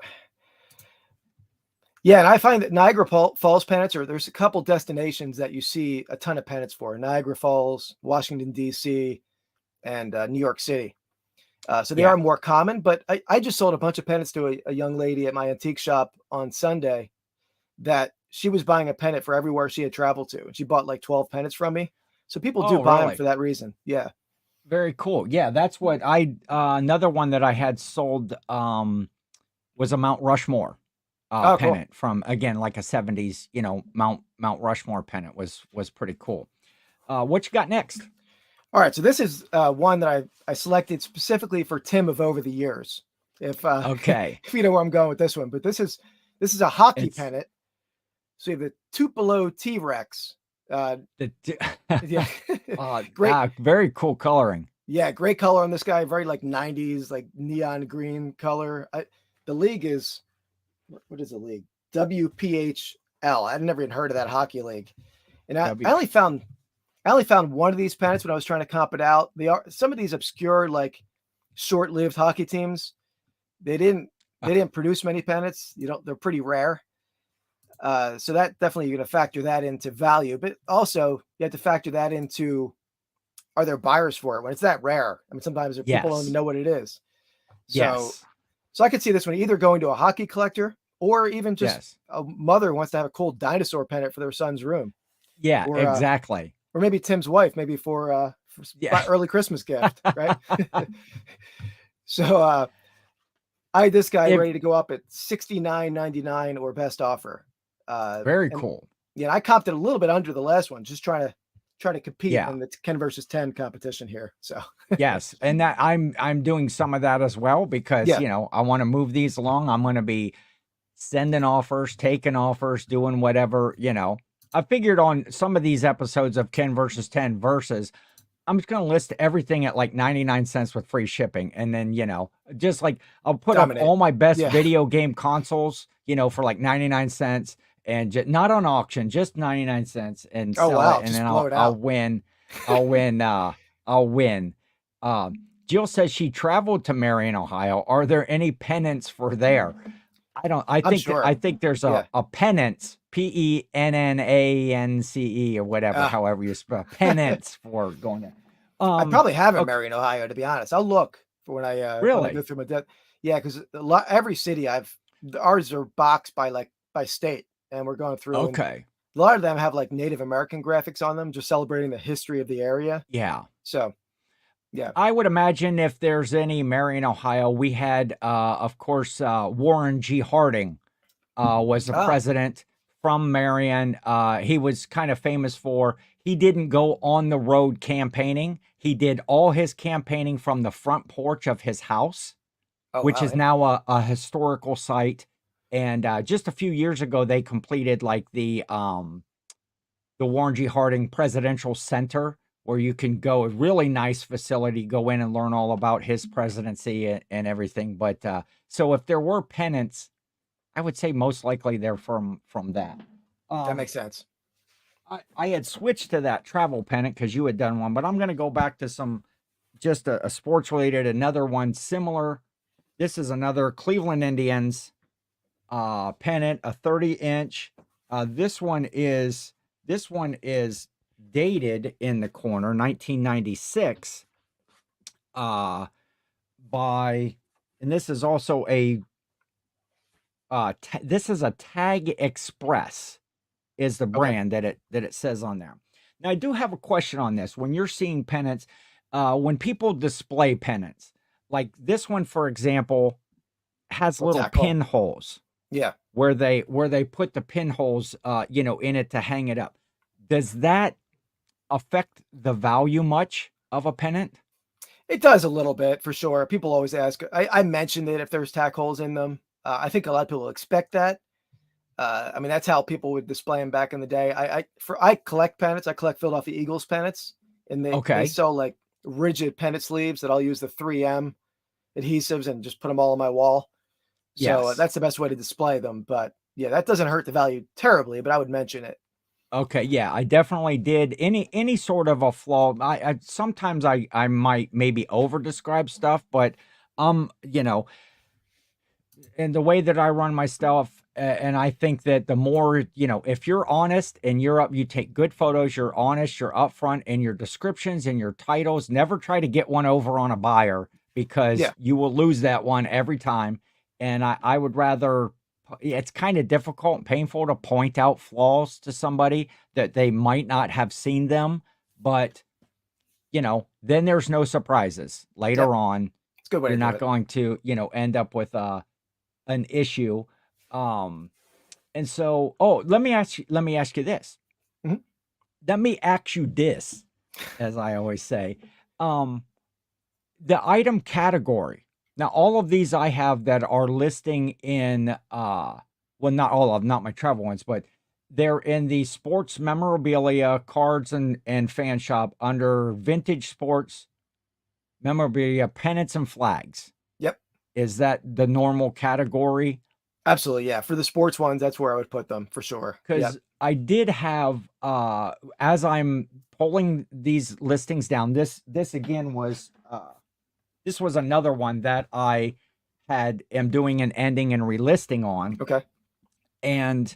Yeah, and I find that Niagara Falls pennants, or there's a couple destinations that you see a ton of pennants for: Niagara Falls, Washington D.C., and New York City. So they are more common. But I just sold a bunch of pennants to a young lady at my antique shop on Sunday that she was buying a pennant for everywhere she had traveled to, and she bought like 12 pennants from me. So people do buy them for that reason. Yeah. Very cool. Yeah, that's what another one that I had sold was a Mount Rushmore pennant from, again, like a 70s, you know, Mount Rushmore pennant was pretty cool. What you got next? All right, so this is one that I selected specifically for Tim of Over the Years. If if you know where I'm going with this one, but this is a hockey pennant. So you have the Tupelo T-Rex. Great, very cool coloring. Yeah, great color on this guy. Very like 90s, like neon green color. The league is, what is the league? WPHL. I'd never even heard of that hockey league. And I only found one of these pennants when I was trying to comp it out. They are some of these obscure, like short-lived hockey teams. They didn't produce many pennants. They're pretty rare. So that definitely, you're going to factor that into value, but also you have to factor that into, are there buyers for it when it's that rare? I mean, sometimes people don't even know what it is. So I could see this one either going to a hockey collector, or even just a mother wants to have a cool dinosaur pennant for their son's room. Yeah, or, exactly. Or maybe Tim's wife, maybe for early Christmas gift, right? So I had this guy ready to go up at $69.99 or best offer. Very cool. Yeah, I comped it a little bit under the last one, just trying to compete in the 10 versus 10 competition here. So yes, and that I'm doing some of that as well, because you know, I want to move these along. I'm going to be sending offers, taking offers, doing whatever, you know. I figured on some of these episodes of 10 versus 10 versus, I'm just going to list everything at like 99 cents with free shipping. And then, you know, just like I'll put up all my best video game consoles, you know, for like 99 cents, and not on auction, just 99 cents, and sell it. And then I'll win. I'll win. Jill says she traveled to Marion, Ohio. Are there any pennants for there? I think there's a pennants, PENNANCE or whatever, however you spell pennants for going there. I probably have in Marion, Ohio, to be honest. I'll look for when I go through my debt. Yeah, because every city ours are boxed by state, and we're going through. Okay. A lot of them have like Native American graphics on them, just celebrating the history of the area. Yeah. So, yeah. I would imagine if there's any Marion, Ohio, we had, of course, Warren G. Harding was the president from Marion. He was kind of famous for, he didn't go on the road campaigning. He did all his campaigning from the front porch of his house, which is now a historical site. And just a few years ago, they completed like the Warren G. Harding Presidential Center, where you can go, a really nice facility, go in and learn all about his presidency and everything. But so if there were pennants, I would say most likely they're from that. That makes sense. I had switched to that travel pennant because you had done one, but I'm going to go back to some, just a sports related, another one similar. This is another Cleveland Indians pennant, a 30-inch. This one is dated in the corner, 1996, and this is also this is a Tag Express is the brand that it says on there. Now, I do have a question on this. When you're seeing pennants, when people display pennants, like this one, for example, has Little little tackle. pinholes Yeah. where they put the pinholes, in it to hang it up. Does that affect the value much of a pennant? It does a little bit for sure. People always ask. I mentioned it if there's tack holes in them. I think a lot of people expect that. I mean, that's how people would display them back in the day. I collect pennants. I collect Philadelphia Eagles pennants, and they Okay. sell like rigid pennant sleeves that I'll use the 3M adhesives and just put them all on my wall. So Yes. that's the best way to display them. But yeah, that doesn't hurt the value terribly, but I would mention it. Okay, yeah, I definitely did. Any sort of a flaw. I sometimes I might maybe over describe stuff, but you know, and the way that I run my stuff, and I think that the more, if you're honest and you take good photos, you're honest, you're upfront in your descriptions and your titles. Never try to get one over on a buyer because Yeah. you will lose that one every time. And I would rather. It's kind of difficult and painful to point out flaws to somebody that they might not have seen them, but then there's no surprises Yeah. later on. It's a good way You're to do not it. going to, end up with an issue. And so, let me ask you this. Mhm. Let me ask you this, as I always say. Um, the item category. Now, all of these I have that are listing in well, not all of them, not my travel ones, but they're in the sports memorabilia, cards and fan shop under vintage sports memorabilia, pennants and flags. Yep. Is that the normal category? Absolutely. Yeah. For the sports ones, that's where I would put them for sure. Yep. Because I did have, as I'm pulling these listings down, this again was this was another one that I am doing an ending and relisting on, Okay. and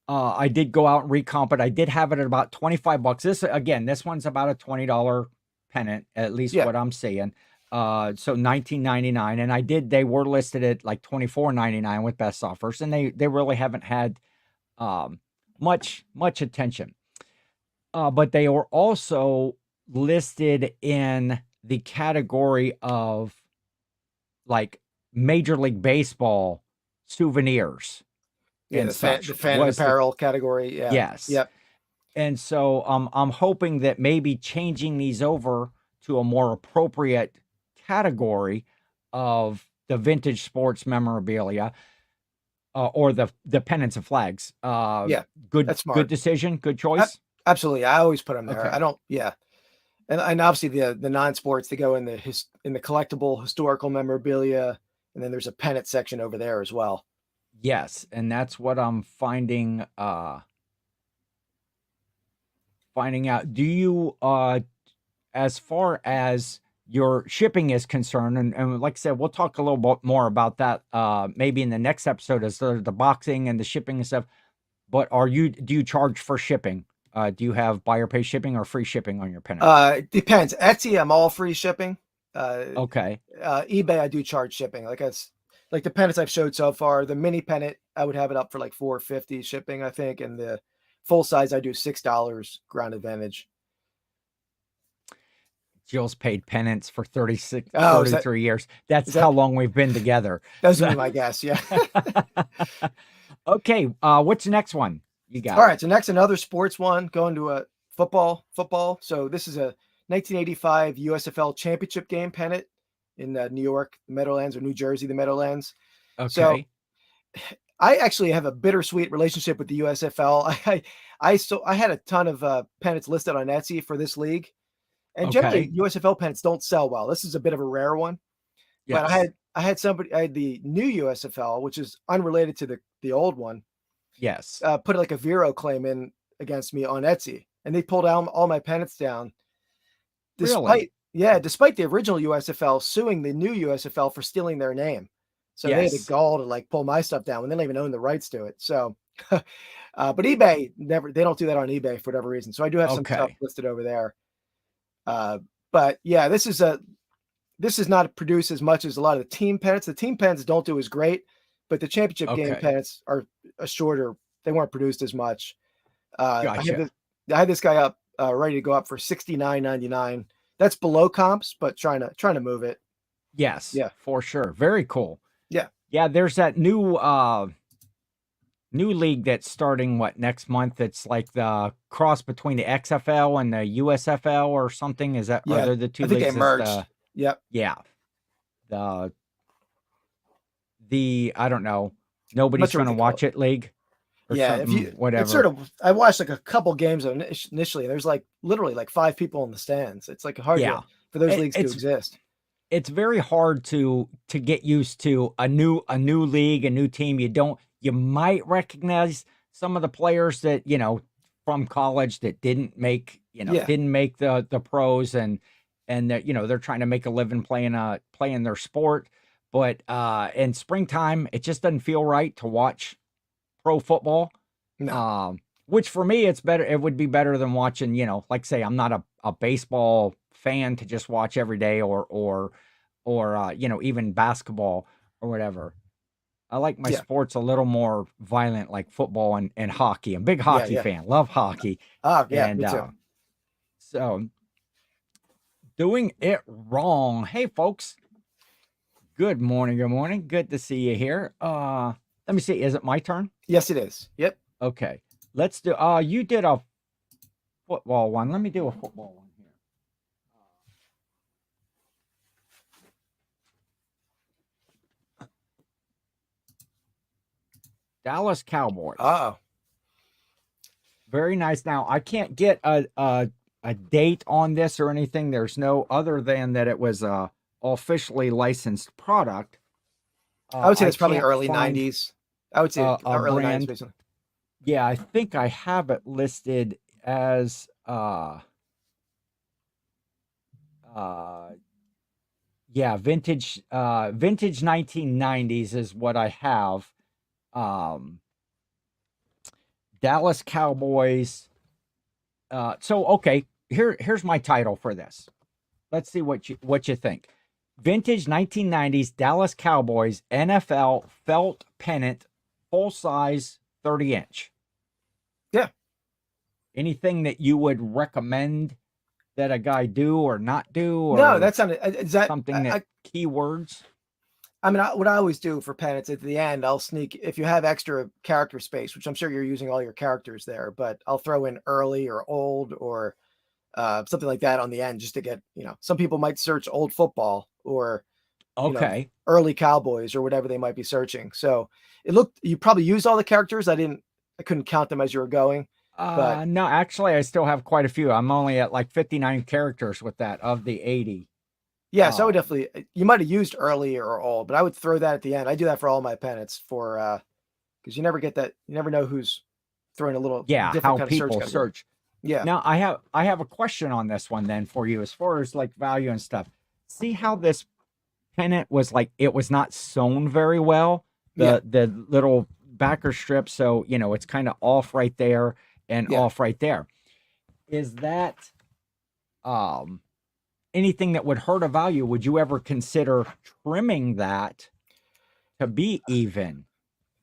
I did go out and recomp it. I did have it at about $25. This one's about a $20 pennant, at least Yeah. what I'm seeing. So $19.99, and they were listed at like $24.99 with best offers, and they really haven't had much attention. But they were also listed in the category of like Major League Baseball souvenirs Yeah. and The fan, such. the fan and Was the apparel category. Yeah. Yes. Yep. And so I'm hoping that maybe changing these over to a more appropriate category of the vintage sports memorabilia, or the pennants and flags. Yeah. Good That's smart. decision, good choice. Absolutely. I always put them there. I Okay. don't. Yeah. And obviously the non-sports, they go in the collectible historical memorabilia, and then there's a pennant section over there as well. Yes, and that's what I'm finding out. Do you as far as your shipping is concerned, and like I said, we'll talk a little bit more about that maybe in the next episode as the boxing and the shipping and stuff. But do you charge for shipping? Do you have buyer pay shipping or free shipping on your pennant? It depends. Etsy, I'm all free shipping. Okay. eBay, I do charge shipping. Like the pennants I've showed so far. The mini pennant, I would have it up for like $4.50 shipping, I think, and the full size, I do $6 ground advantage. Jill's paid pennants for 36, Oh, 33 years. That's is how that long we've been together. that was So, be my guess? Yeah. okay. What's the next one you All got? right. So next, another sports one, going to a football. So this is a 1985 USFL championship game pennant in New York, the Meadowlands, or New Jersey, the Meadowlands. So Okay. I actually have a bittersweet relationship with the USFL. I had a ton of pennants listed on Etsy for this league, and generally Okay. USFL pennants don't sell well. This is a bit of a rare one, but Yes. I had the new USFL, which is unrelated to the old one, Yes. put like a Vero claim in against me on Etsy, and they pulled all my pennants down, Really? despite the original USFL suing the new USFL for stealing their name. So they had the Yes. gall to like pull my stuff down when they don't even own the rights to it. So, but eBay they don't do that on eBay for whatever reason. So I do have some stuff Okay. listed over there. But yeah, this is not produced as much as a lot of the team pennants. The team pennants don't do as great, but the championship game Okay. pennants are a shorter. They weren't produced as much. Gotcha. I had this guy up ready to go up for $69.99. That's below comps, but trying to move it. Yes, Yeah. for sure. Very cool. Yeah. Yeah, there's that new league that's starting next month. It's like the cross between the XFL and the USFL or something. Is that are Yeah. there the two I think they leagues? It's merged. Yep. yeah. The I don't know. I'm not Nobody's sure what gonna they call watch it. it league or Yeah, if something, you, it's sort whatever. of. I watched like a couple games initially. There's like literally like 5 people in the stands. It's like hard to Yeah. for those It, leagues to it's exist. it's very hard to get used to a new league, a new team. You might recognize some of the players that, from college that didn't make, Yeah. didn't make the pros and that, they're trying to make a living playing their sport. But in springtime, it just doesn't feel right to watch pro football. No. Which for me, it's better. It would be better than watching, like say, I'm not a baseball fan to just watch every day or even basketball or whatever. I like my Yeah. sports a little more violent, like football and hockey. I'm a big Yeah. hockey Yeah. fan. Love hockey. Yeah. And Me too. so doing it wrong. Hey, folks. Good morning. Good morning. Good to see you here. Let me see. Is it my turn? Yes, it is. Yep. Okay. Let's do. You did a football one. Let me do a football one here. Dallas Cowboys. Oh. Very nice. Now I can't get a date on this or anything. There's no other than that it was a officially licensed product. I would say it's probably can't early find 90s. I would say a early 90s, brand. basically. Yeah, I think I have it listed as vintage 1990s is what I have. Dallas Cowboys. So okay, here's my title for this. Let's see what you think. Vintage 1990s Dallas Cowboys NFL felt pennant, full size, 30-inch. Yeah. Anything that you would recommend that a guy do or not do, or No, that sounded. Is that something that keywords? I mean, what I always do for pennants at the end, I'll sneak if you have extra character space, which I'm sure you're using all your characters there, but I'll throw in early or old or something like that on the end just to get, some people might search old football or Okay. early Cowboys or whatever they might be searching. So you probably used all the characters. I couldn't count them as you were going. But no, actually, I still have quite a few. I'm only at like 59 characters with that of the 80. yeah, so I would definitely, you might have used early or old, but I would throw that at the end. I do that for all my pennants for, because you never get that. You never know who's throwing a little different How kind of people search. search. Yeah. Now I have a question on this one then for you as far as like value and stuff. See how this pennant was like it was not sewn very well. The little backer strip, so it's kind of off right there and off right there. Is that anything that would hurt a value? Would you ever consider trimming that to be even?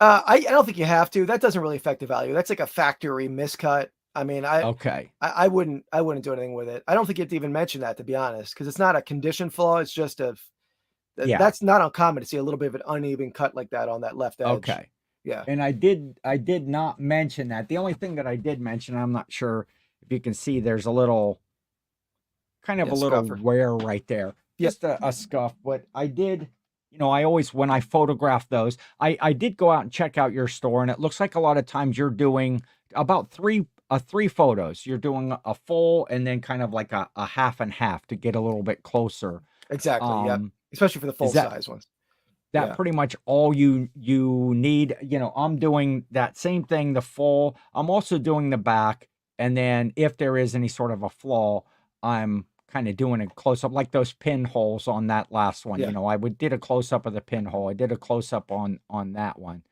I don't think you have to. That doesn't really affect the value. That's like a factory miscut. I mean, I wouldn't do anything with it. I don't think you have to even mention that, to be honest, because it's not a condition flaw. It's just that's not uncommon to see a little bit of an uneven cut like that on that left edge. Okay. Yeah. And I did not mention that. The only thing that I did mention, I'm not sure if you can see, there's a little kind of a little scuffer. wear right there. Just a scuff. But I did, I always, when I photograph those, I did go out and check out your store, and it looks like a lot of times you're doing about three photos. You're doing a full and then kind of like a half and half to get a little bit closer. Exactly. Yep. Especially for the full size ones. That pretty much all you need. I'm doing that same thing, the full. I'm also doing the back, and then if there is any sort of a flaw, I'm kind of doing a close up, like those pinholes on that last one. I did a close up of the pinhole. I did a close up on that one.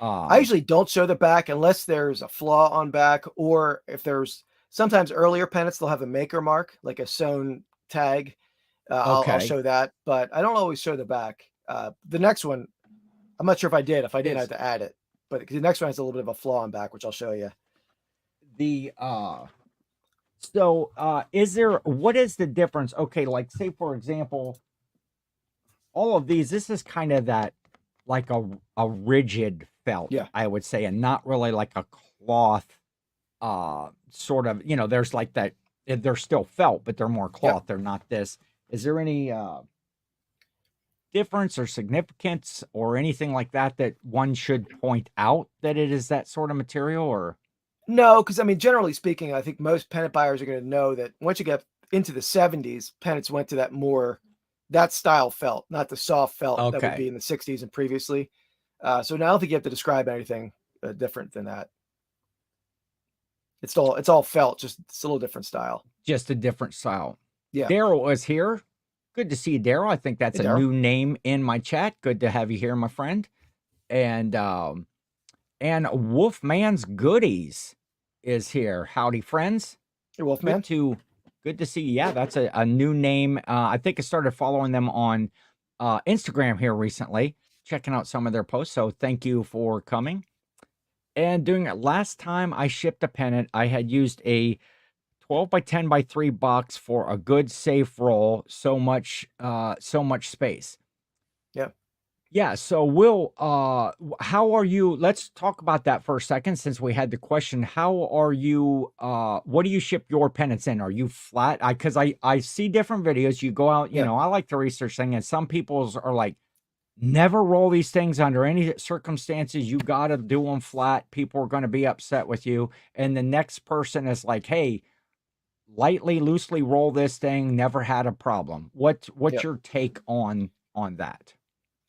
I usually don't show the back unless there's a flaw on back, or if there's sometimes earlier pennants, they'll have a maker mark, like a sewn tag. I'll show that, but I don't always show the back. The next one, I'm not sure if I did. If I did, I had to add it. But the next one has a little bit of a flaw on back, which I'll show you. What is the difference? Okay, like say for example, all of these, this is kind of that like a rigid felt, Yeah. I would say, and not really like a cloth sort of, there's like that, they're still felt, but they're more cloth. They're not this. Is there any difference or significance or anything like that that one should point out that it is that sort of material? Or No, because I mean, generally speaking, I think most pennant buyers are going to know that once you get into the 70s, pennants went to that style felt, not the soft felt that would be okay, in the 60s and previously. So now I don't think you have to describe anything different than that. It's all felt, just it's a little different style. just a different style. Yeah. Daryl is here. Good to see you, Daryl. I think that's Hey, a Daryl. new name in my chat. Good to have you here, my friend. And Wolfman's Goodies is here. Howdy, friends. Hey, Wolfman. Good to see you. Yeah, that's a new name. I think I started following them on Instagram here recently, checking out some of their posts. So thank you for coming. And doing it last time I shipped a pennant, I had used a 12 by 10 by 3 box for a good safe roll. So much space. Yeah. Yeah, so Will, how are you? Let's talk about that for a second since we had the question. How are you? What do you ship your pennants in? Are you flat? Because I see different videos. You go out, Yeah. I like to research things, and some people's are like, never roll these things under any circumstances. You got to do them flat. People are going to be upset with you. And the next person is like, hey, lightly, loosely roll this thing. Never had a problem. What's Yeah. your take on that?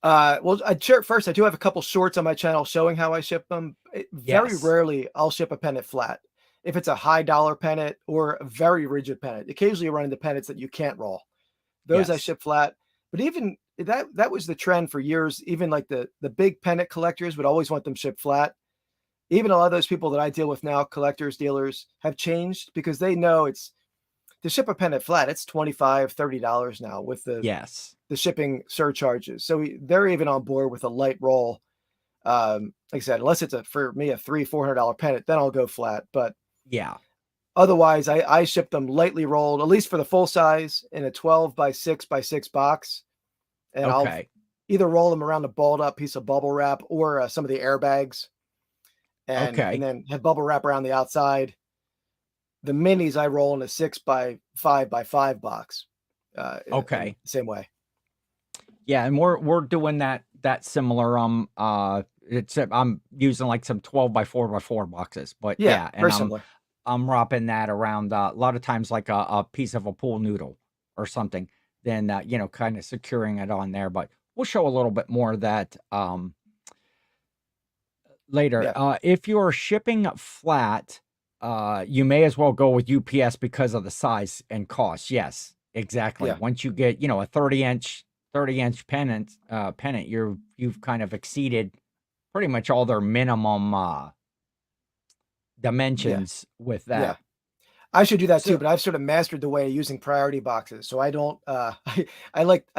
Well, I'd share first. I do have a couple shorts on my channel showing how I ship them. Very Yes. rarely I'll ship a pennant flat. If it's a high dollar pennant or a very rigid pennant, occasionally you run into pennants that you can't roll. Those I Yes. ship flat. But even that was the trend for years. Even like the big pennant collectors would always want them shipped flat. Even a lot of those people that I deal with now, collectors, dealers, have changed because they know it's to ship a pennant flat, it's $25, $30 now with Yes. the shipping surcharges. So they're even on board with a light roll. Like I said, unless it's for me a $300-$400 pennant, then I'll go flat. But Yeah. otherwise, I ship them lightly rolled, at least for the full size, in a 12 by 6 by 6 box, and I'll Okay. either roll them around a balled up piece of bubble wrap or some of the airbags, and Okay. then have bubble wrap around the outside. The minis I roll in a 6 by 5 by 5 box. Okay. In the same way. Yeah, and we're doing that similar. I'm using like some 12 by 4 by 4 boxes, but yeah, and very similar. I'm wrapping that around a lot of times like a piece of a pool noodle or something. Then kind of securing it on there. But we'll show a little bit more of that later. Yeah. If you're shipping flat, you may as well go with UPS because of the size and cost. Yes, exactly. Yeah. Once you get, a 30-inch pennant, you've kind of exceeded pretty much all their minimum dimensions with that. Yeah. I should do that too, but I've sort of mastered the way of using priority boxes. So I don't I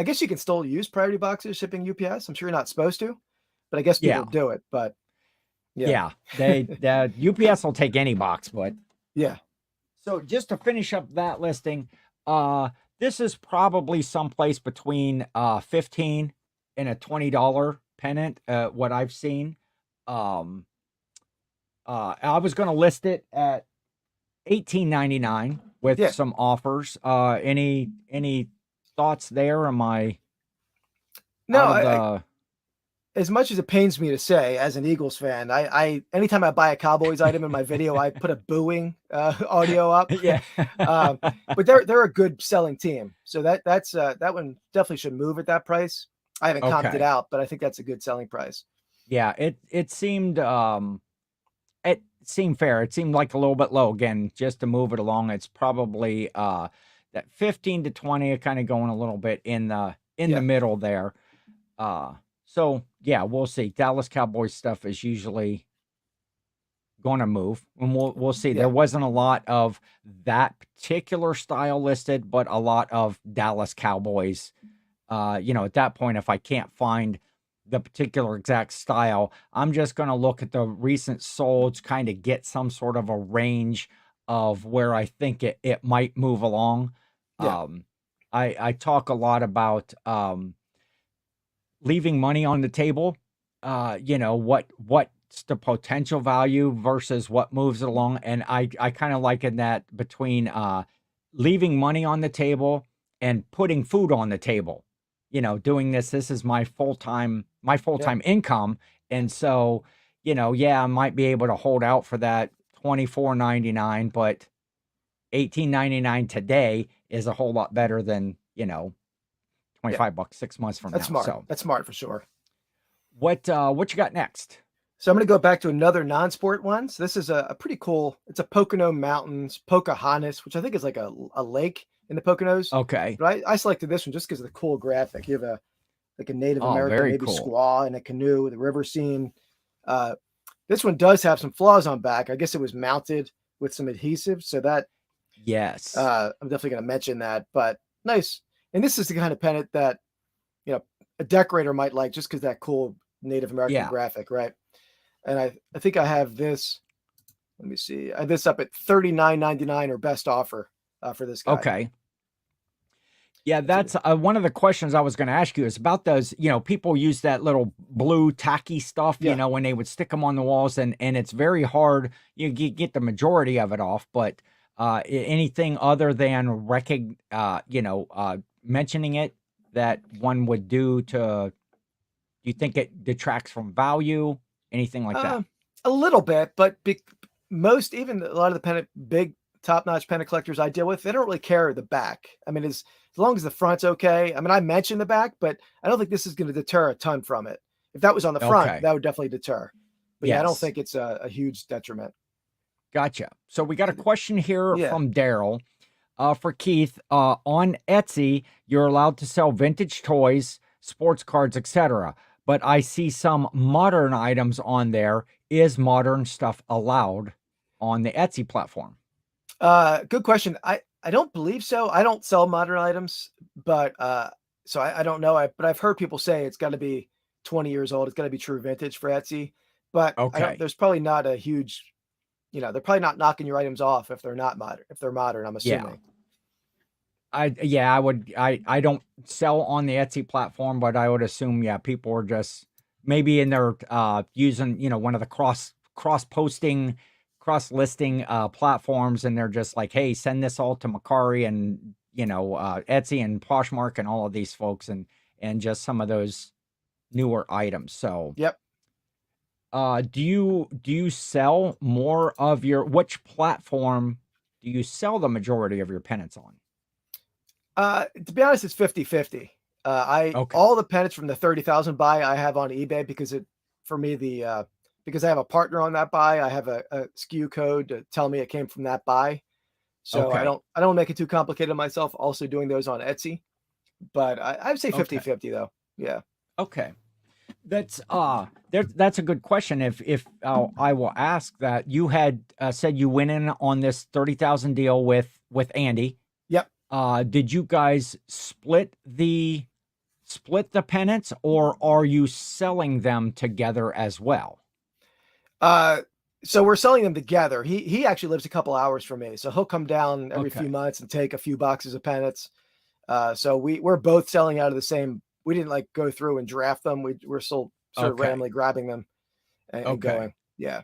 guess you can still use priority boxes shipping UPS. I'm sure you're not supposed to, but I guess people do it. But yeah, the UPS will take any box, but yeah. So just to finish up that listing, this is probably someplace between $15 and a $20 pennant, what I've seen. I was going to list it at $18.99 with some offers. Any thoughts there? Am I No, as much as it pains me to say, as an Eagles fan, I anytime I buy a Cowboys item in my video, I put a booing audio up. Yeah. But they're a good selling team, so that one definitely should move at that price. I haven't comped it out, but I think that's a good selling price. Yeah, it seemed fair. It seemed like a little bit low again, just to move it along. It's probably that 15 to 20, kind of going a little bit in the middle there. So yeah, we'll see. Dallas Cowboys stuff is usually going to move, and we'll see. There wasn't a lot of that particular style listed, but a lot of Dallas Cowboys. At that point, if I can't find the particular exact style, I'm just going to look at the recent solds, kind of get some sort of a range of where I think it might move along. I talk a lot about leaving money on the table. What's the potential value versus what moves it along, and I kind of liken that between leaving money on the table and putting food on the table. Doing this is my full-time Yeah. income, and so yeah, I might be able to hold out for that 24.99, but 18.99 today is a whole lot better than Yeah. 25 bucks 6 months from That's now. smart. So That's smart for sure. what you got next? So I'm going to go back to another non-sport one. So this is a pretty cool. It's a Pocono Mountains, Pocahontas, which I think is like a lake in the Poconos. Okay. But I selected this one just because of the cool graphic. You have a Native Oh, American, very maybe cool. squaw in a canoe, the river scene. This one does have some flaws on back. I guess it was mounted with some adhesive, so that Yes. I'm definitely going to mention that. But nice, and this is the kind of pennant that a decorator might like just because that cool Native American Yeah. graphic, right? And I think I have this. Let me see. I have this up at $39.99 or best offer for this guy. Okay. Yeah, that's one of the questions I was going to ask you is about those. People use that little blue tacky stuff, Yeah. when they would stick them on the walls, and it's very hard. You get the majority of it off, but anything other than mentioning it that one would do to, do you think it detracts from value? Anything like that? A little bit, but most, even a lot of the pennant, big top-notch pennant collectors I deal with, they don't really care the back. I mean, as long as the front's okay. I mean, I mentioned the back, but I don't think this is going to deter a ton from it. If that was on the front, Okay. that would definitely deter. But yeah, I don't Yes. think it's a huge detriment. Gotcha. So we got a question here Yeah. from Daryl. For Keith, on Etsy, you're allowed to sell vintage toys, sports cards, etc. But I see some modern items on there. Is modern stuff allowed on the Etsy platform? Good question. I don't believe so. I don't sell modern items, but so I don't know. But I've heard people say it's got to be 20 years old. It's got to be true vintage for Etsy. But I don't. Okay. There's probably not a huge. They're probably not knocking your items off if they're not modern. If they're modern, I'm assuming. I don't sell on the Etsy platform, but I would assume, people are just maybe in their using, one of the cross posting, cross listing platforms, and they're just like, hey, send this all to Macari and Etsy and Poshmark and all of these folks, and just some of those newer items. So Yep. do you sell more of which platform do you sell the majority of your pennants on? To be honest, it's 50-50. Okay. All the pennants from the 30,000 buy I have on eBay because because I have a partner on that buy, I have a SKU code to tell me it came from that buy. So Okay. I don't make it too complicated myself. Also doing those on Etsy, but I would say 50-50 though. Yeah. Okay. That's that's a good question. If I will ask that, you had said you went in on this 30,000 deal with Andy. Yep. Did you guys split the pennants, or are you selling them together as well? So we're selling them together. He actually lives a couple hours from me, so he'll come down every few Okay. months and take a few boxes of pennants. So we're both selling out of the same. We didn't like go through and draft them. We're still sort of Okay. randomly grabbing them and going. Yeah.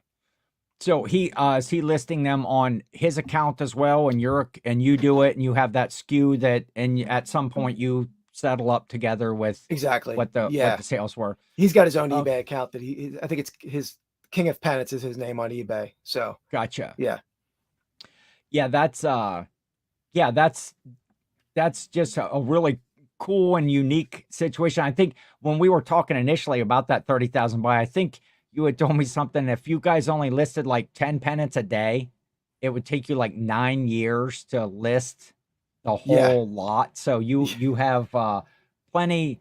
So is he listing them on his account as well, and you do it, and you have that SKU that, and at some point you settle up together with Exactly. what the sales were. He's got his own Okay. eBay account that I think it's his King of Pennants is his name on eBay. So Gotcha. yeah. Yeah, that's just a really cool and unique situation. I think when we were talking initially about that 30,000 buy, I think you had told me something. If you guys only listed like 10 pennants a day, it would take you like 9 years to list the whole lot. So you have plenty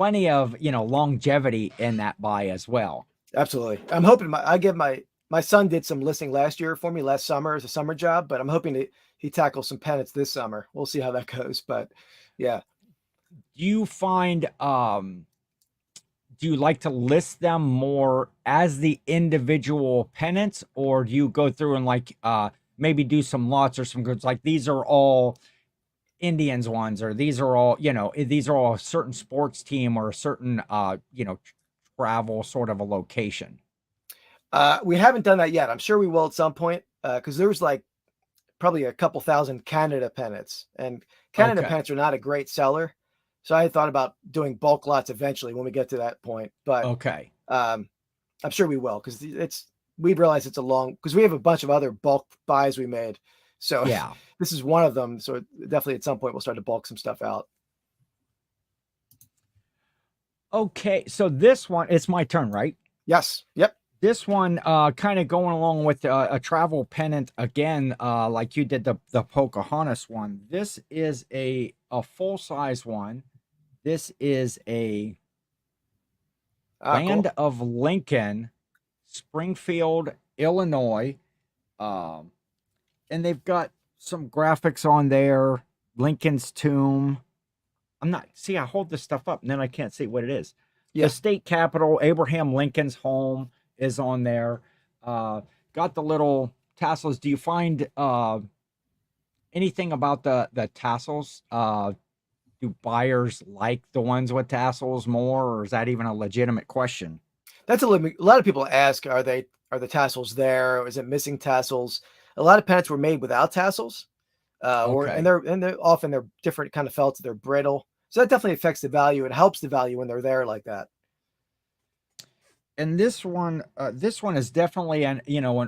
of longevity in that buy as well. Absolutely. I'm hoping my son did some listing last year for me last summer as a summer job, but I'm hoping that he tackles some pennants this summer. We'll see how that goes. But yeah. Do you find do you like to list them more as the individual pennants, or do you go through and like maybe do some lots or some goods like these are all Indians ones, or these are all, these are all a certain sports team or a certain, travel sort of a location. We haven't done that yet. I'm sure we will at some point, because there's like probably a couple thousand Canada pennants, and Canada Okay. pennants are not a great seller. So I thought about doing bulk lots eventually when we get to that point, but Okay. I'm sure we will, because we realize it's a long, because we have a bunch of other bulk buys we made. So Yeah. this is one of them. So definitely at some point we'll start to bulk some stuff out. Okay. So this one, it's my turn, right? Yes. Yep. This one, kind of going along with a travel pennant again, like you did the Pocahontas one. This is a full size one. This is a Land Cool. of Lincoln, Springfield, Illinois. Um, and they've got some graphics on there. Lincoln's tomb. I hold this stuff up and then I can't see what it is. Yeah. The state capitol, Abraham Lincoln's home is on there. Got the little tassels. Do you find anything about the tassels? Do buyers like the ones with tassels more, or is that even a legitimate question? That's a lot of people ask, are the tassels there? Or is it missing tassels? A lot of pennants were made without tassels, Okay. they're often they're different kind of felts. They're brittle, so that definitely affects the value. It helps the value when they're there like that. And this one is definitely an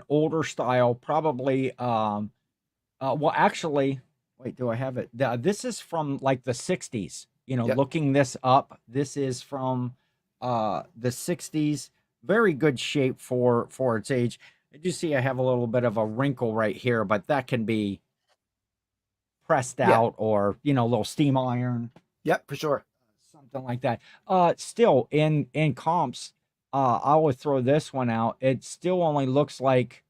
older style, probably. Well, actually, wait, do I have it? This is from like the '60s. Yep. Looking this up, this is from the '60s. Very good shape for its age. I do see I have a little bit of a wrinkle right here, but that can be pressed Yeah. out, or a little steam iron, Yep. For sure. something like that. Still in comps, I would throw this one out. It still only looks like,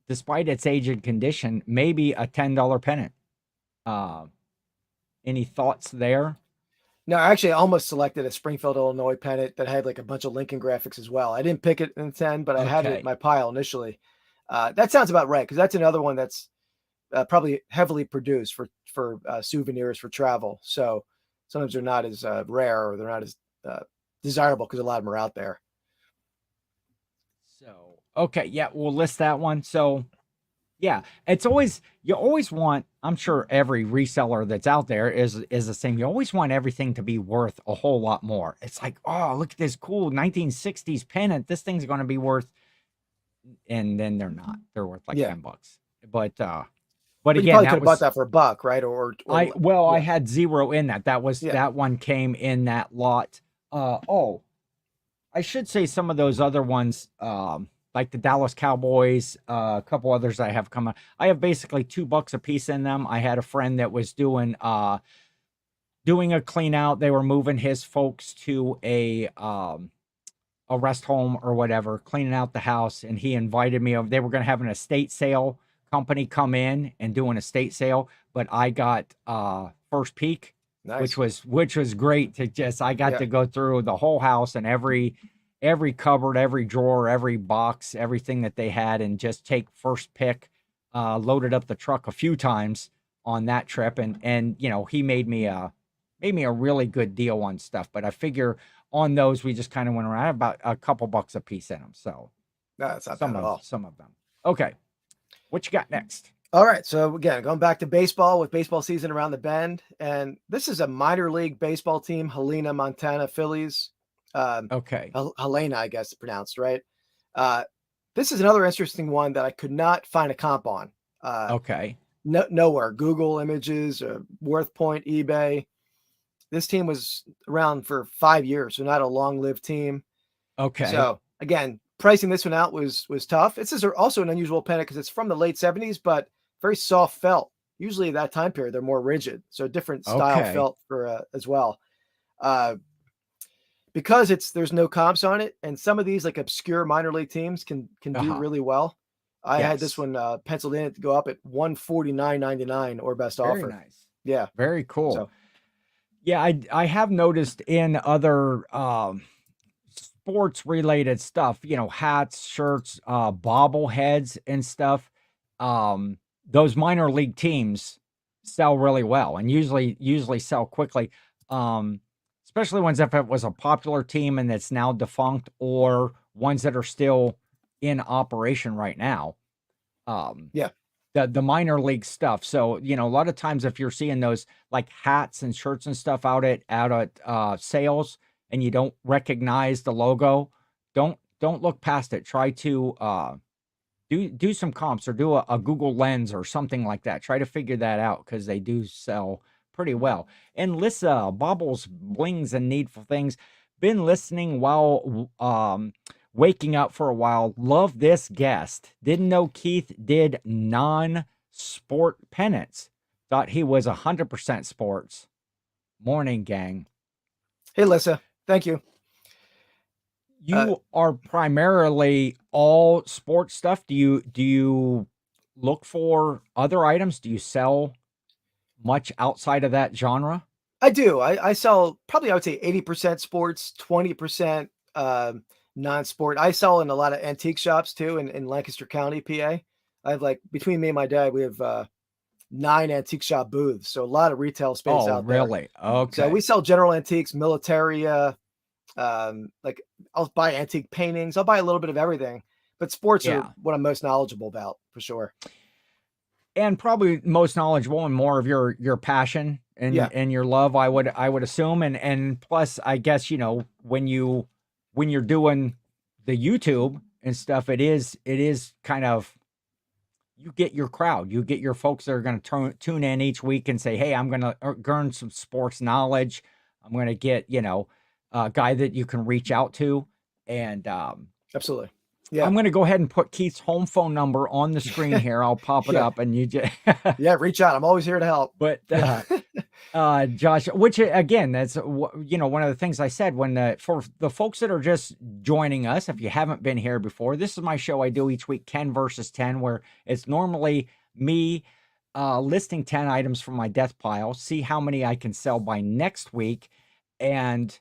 despite its age and condition, maybe a $10 pennant. Uh, any thoughts there? No, actually, I almost selected a Springfield, Illinois pennant that had like a bunch of Lincoln graphics as well. I didn't pick it in 10, but I had it in Okay. my pile initially. That sounds about right, because that's another one that's probably heavily produced for souvenirs for travel. So sometimes they're not as rare, or they're not as desirable, because a lot of them are out there. So, okay, yeah, we'll list that one. So, yeah, you always want, I'm sure every reseller that's out there is the same. You always want everything to be worth a whole lot more. It's like, oh, look at this cool 1960s pennant. This thing's going to be worth, and then they're not. They're worth like Yeah, $10. But but you again, probably could that have bought was that for a buck, right? I Yeah, had zero in that. yeah. That one came in that lot. Oh, I should say some of those other ones, like the Dallas Cowboys, a couple others I have come. I have basically $2 a piece in them. I had a friend that was doing a clean out. They were moving his folks to a rest home or whatever, cleaning out the house, and he invited me over. They were going to have an estate sale company come in and do an estate sale, but I got first peek, Nice. which was great. I got Yeah, to go through the whole house and every cupboard, every drawer, every box, everything that they had, and just take first pick. Loaded up the truck a few times on that trip, and he made me a really good deal on stuff. But I figure on those we just kind of went around about a couple bucks a piece in them. So no, that's not bad at all. some of them. Okay, what you got next? All right, so again, going back to baseball, with baseball season around the bend, and this is a minor league baseball team, Helena, Montana Phillies. Okay, Helena, I guess it's pronounced right. This is another interesting one that I could not find a comp on. okay, Nowhere. Google Images, Worth Point, eBay. This team was around for 5 years, so not a long-lived team. okay. So again, pricing this one out was tough. This is also an unusual pennant because it's from the late 70s, but very soft felt. Usually at that time period, they're more rigid. So different style Okay. felt for as well. Because there's no comps on it, and some of these like obscure minor league teams can do Uh-huh. really well. I had this Yes. one penciled in to go up at 149.99 or best Very offer. nice. Yeah. Very cool. So Yeah, I have noticed in other sports related stuff, hats, shirts, bobbleheads and stuff. Those minor league teams sell really well and usually sell quickly. Especially ones if it was a popular team and it's now defunct, or ones that are still in operation right now. Yeah. The minor league stuff. So, a lot of times if you're seeing those like hats and shirts and stuff out at sales and you don't recognize the logo, don't look past it. Try to do some comps or do a Google Lens or something like that. Try to figure that out because they do sell pretty well. And Lissa, baubles, blings, and needful things. Been listening while waking up for a while. Love this guest. Didn't know Keith did non-sport pennants. Thought he was 100% sports. Morning, gang. Hey, Lissa. Thank you. You are primarily all sports stuff. Do you look for other items? Do you sell much outside of that genre? I do. I sell probably, I would say 80% sports, 20% non-sport. I sell in a lot of antique shops too in Lancaster County, PA. I have between me and my dad, we have 9 antique shop booths. So a lot of retail space out there. Oh, really? Okay. So we sell general antiques, military, I'll buy antique paintings. I'll buy a little bit of everything, but sports are what I'm most knowledgeable about for sure. And probably most knowledgeable and more of your passion and your love, I would assume. And plus, I guess, when you're doing the YouTube and stuff, it is kind of, you get your crowd, you get your folks that are going to tune in each week and say, hey, I'm going to learn some sports knowledge. I'm going to get, a guy that you can reach out to. And absolutely. Yeah. I'm going to go ahead and put Keith's home phone number on the screen here. I'll pop it up and you just reach out. I'm always here to help. But Josh, which again, that's one of the things I said for the folks that are just joining us, if you haven't been here before, this is my show I do each week, 10 versus 10, where it's normally me listing 10 items from my death pile, see how many I can sell by next week, and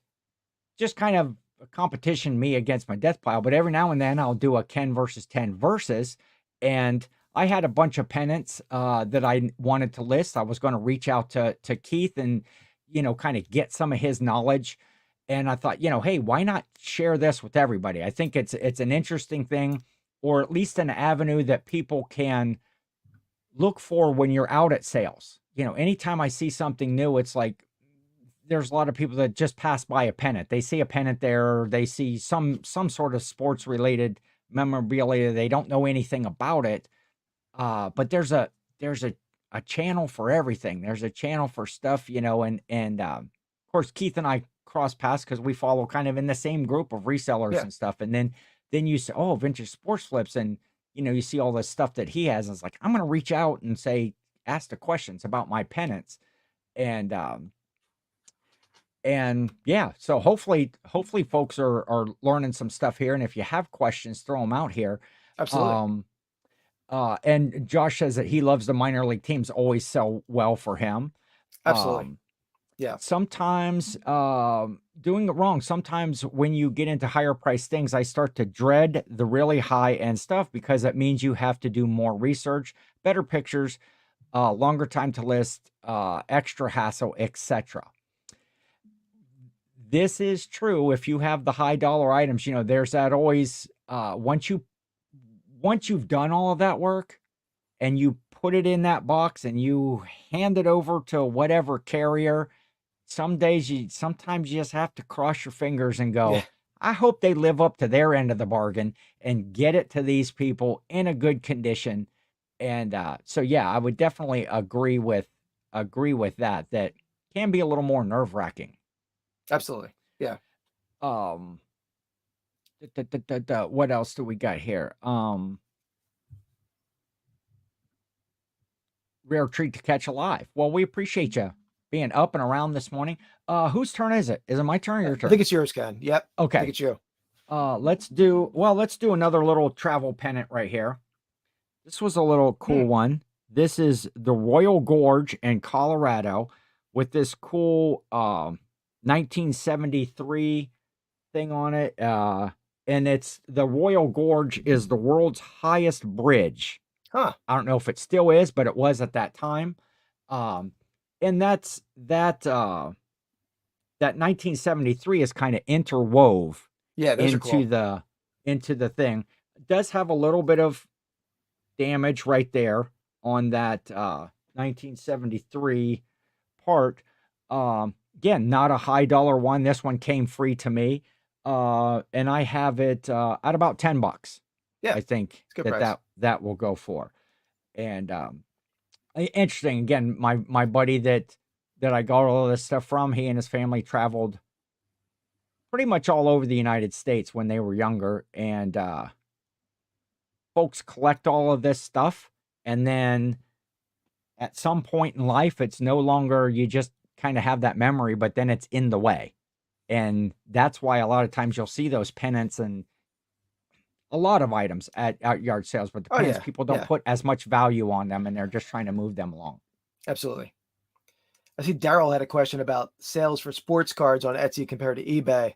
just kind of a competition, me against my death pile. But every now and then I'll do a Ken versus 10 versus, and I had a bunch of pennants that I wanted to list. I was going to reach out to Keith and, kind of get some of his knowledge. And I thought, hey, why not share this with everybody? I think it's an interesting thing, or at least an avenue that people can look for when you're out at sales. Anytime I see something new, it's like, there's a lot of people that just pass by a pennant. They see a pennant there, they see some sort of sports related memorabilia. They don't know anything about it. But there's a channel for everything. There's a channel for stuff, and of course Keith and I cross paths because we follow kind of in the same group of resellers and stuff. And then you say, oh, vintage sports flips, and you see all this stuff that he has. And it's like, I'm gonna reach out and ask the questions about my pennants. And yeah, so hopefully folks are learning some stuff here. And if you have questions, throw them out here. Absolutely. And Josh says that he loves the minor league teams, always sell well for him. Absolutely. Yeah. Sometimes doing it wrong. Sometimes when you get into higher price things, I start to dread the really high end stuff because it means you have to do more research, better pictures, longer time to list, extra hassle, etc. This is true if you have the high dollar items. There's that always once you've done all of that work and you put it in that box and you hand it over to whatever carrier, sometimes you just have to cross your fingers and go, I hope they live up to their end of the bargain and get it to these people in a good condition. And so yeah, I would definitely agree with that can be a little more nerve-wracking. Absolutely. Yeah. What else do we got here? Rare treat to catch alive. Well, we appreciate you being up and around this morning. Whose turn is it? Is it my turn or your turn? I think it's yours, Ken. Yep. Okay. I think it's you. Let's do another little travel pennant right here. This was a little cool one. This is the Royal Gorge in Colorado with this cool 1973 thing on it. And it's the Royal Gorge is the world's highest bridge. Huh. I don't know if it still is, but it was at that time. Um, and that 1973 is kind of interwove Yeah, those are cool. into the thing. It does have a little bit of damage right there on that 1973 part. Again, not a high dollar one. This one came free to me. And I have it at about $10. Yeah, I think it's a good price. that will go for. And interesting. Again, my buddy that I got all this stuff from, he and his family traveled pretty much all over the United States when they were younger, and folks collect all of this stuff, and then at some point in life, it's no longer, you just kind of have that memory, but then it's in the way. And that's why a lot of times you'll see those pennants and a lot of items at yard sales, but the pennants, people don't put as much value on them, and they're just trying to move them along. Absolutely. I see Daryl had a question about sales for sports cards on Etsy compared to eBay.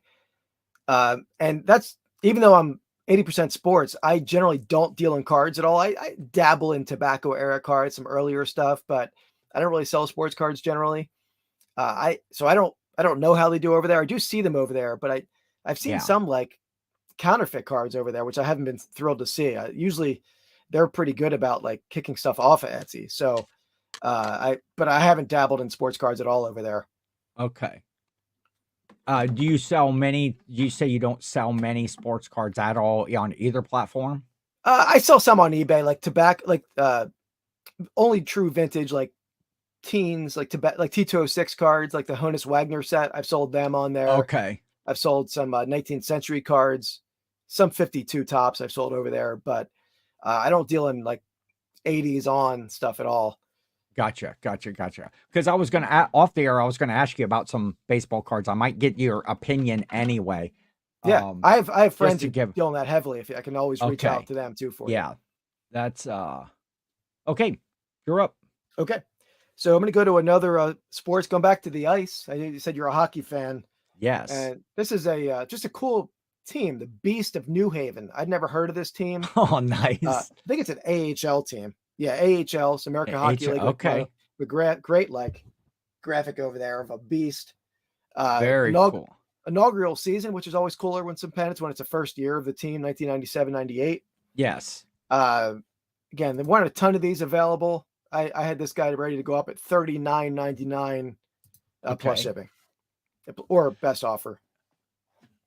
And that's, even though I'm 80% sports, I generally don't deal in cards at all. I dabble in tobacco era cards, some earlier stuff, but I don't really sell sports cards generally. I don't know how they do over there. I do see them over there, but I've seen some like counterfeit cards over there, which I haven't been thrilled to see. Usually they're pretty good about like kicking stuff off of Etsy. So but I haven't dabbled in sports cards at all over there. Okay. Do you sell many? You say you don't sell many sports cards at all on either platform? I sell some on eBay, like tobacco, like only true vintage, like teens, like T206 cards, like the Honus Wagner set. I've sold them on there. Okay. I've sold some 19th century cards, some 52 tops I've sold over there, but I don't deal in like 80s on stuff at all. Gotcha. Because I was going to, off the air, I was going to ask you about some baseball cards. I might get your opinion anyway. Yeah, I have friends who deal in that heavily. If I can always reach out to them too for you. Yeah, that's okay. You're up. Okay, so I'm going to go to another sports. Going back to the ice. I know you said you're a hockey fan. Yes. And this is just a cool team, the Beast of New Haven. I'd never heard of this team. Oh, nice. I think it's an AHL team. Yeah, AHL, it's American Hockey League. Okay. The great like graphic over there of a beast. Very cool. Inaugural season, which is always cooler when some pennants, when it's the first year of the team, 1997-98. Yes. Again, they wanted a ton of these available. I had this guy ready to go up at $39.99 plus shipping, or best offer.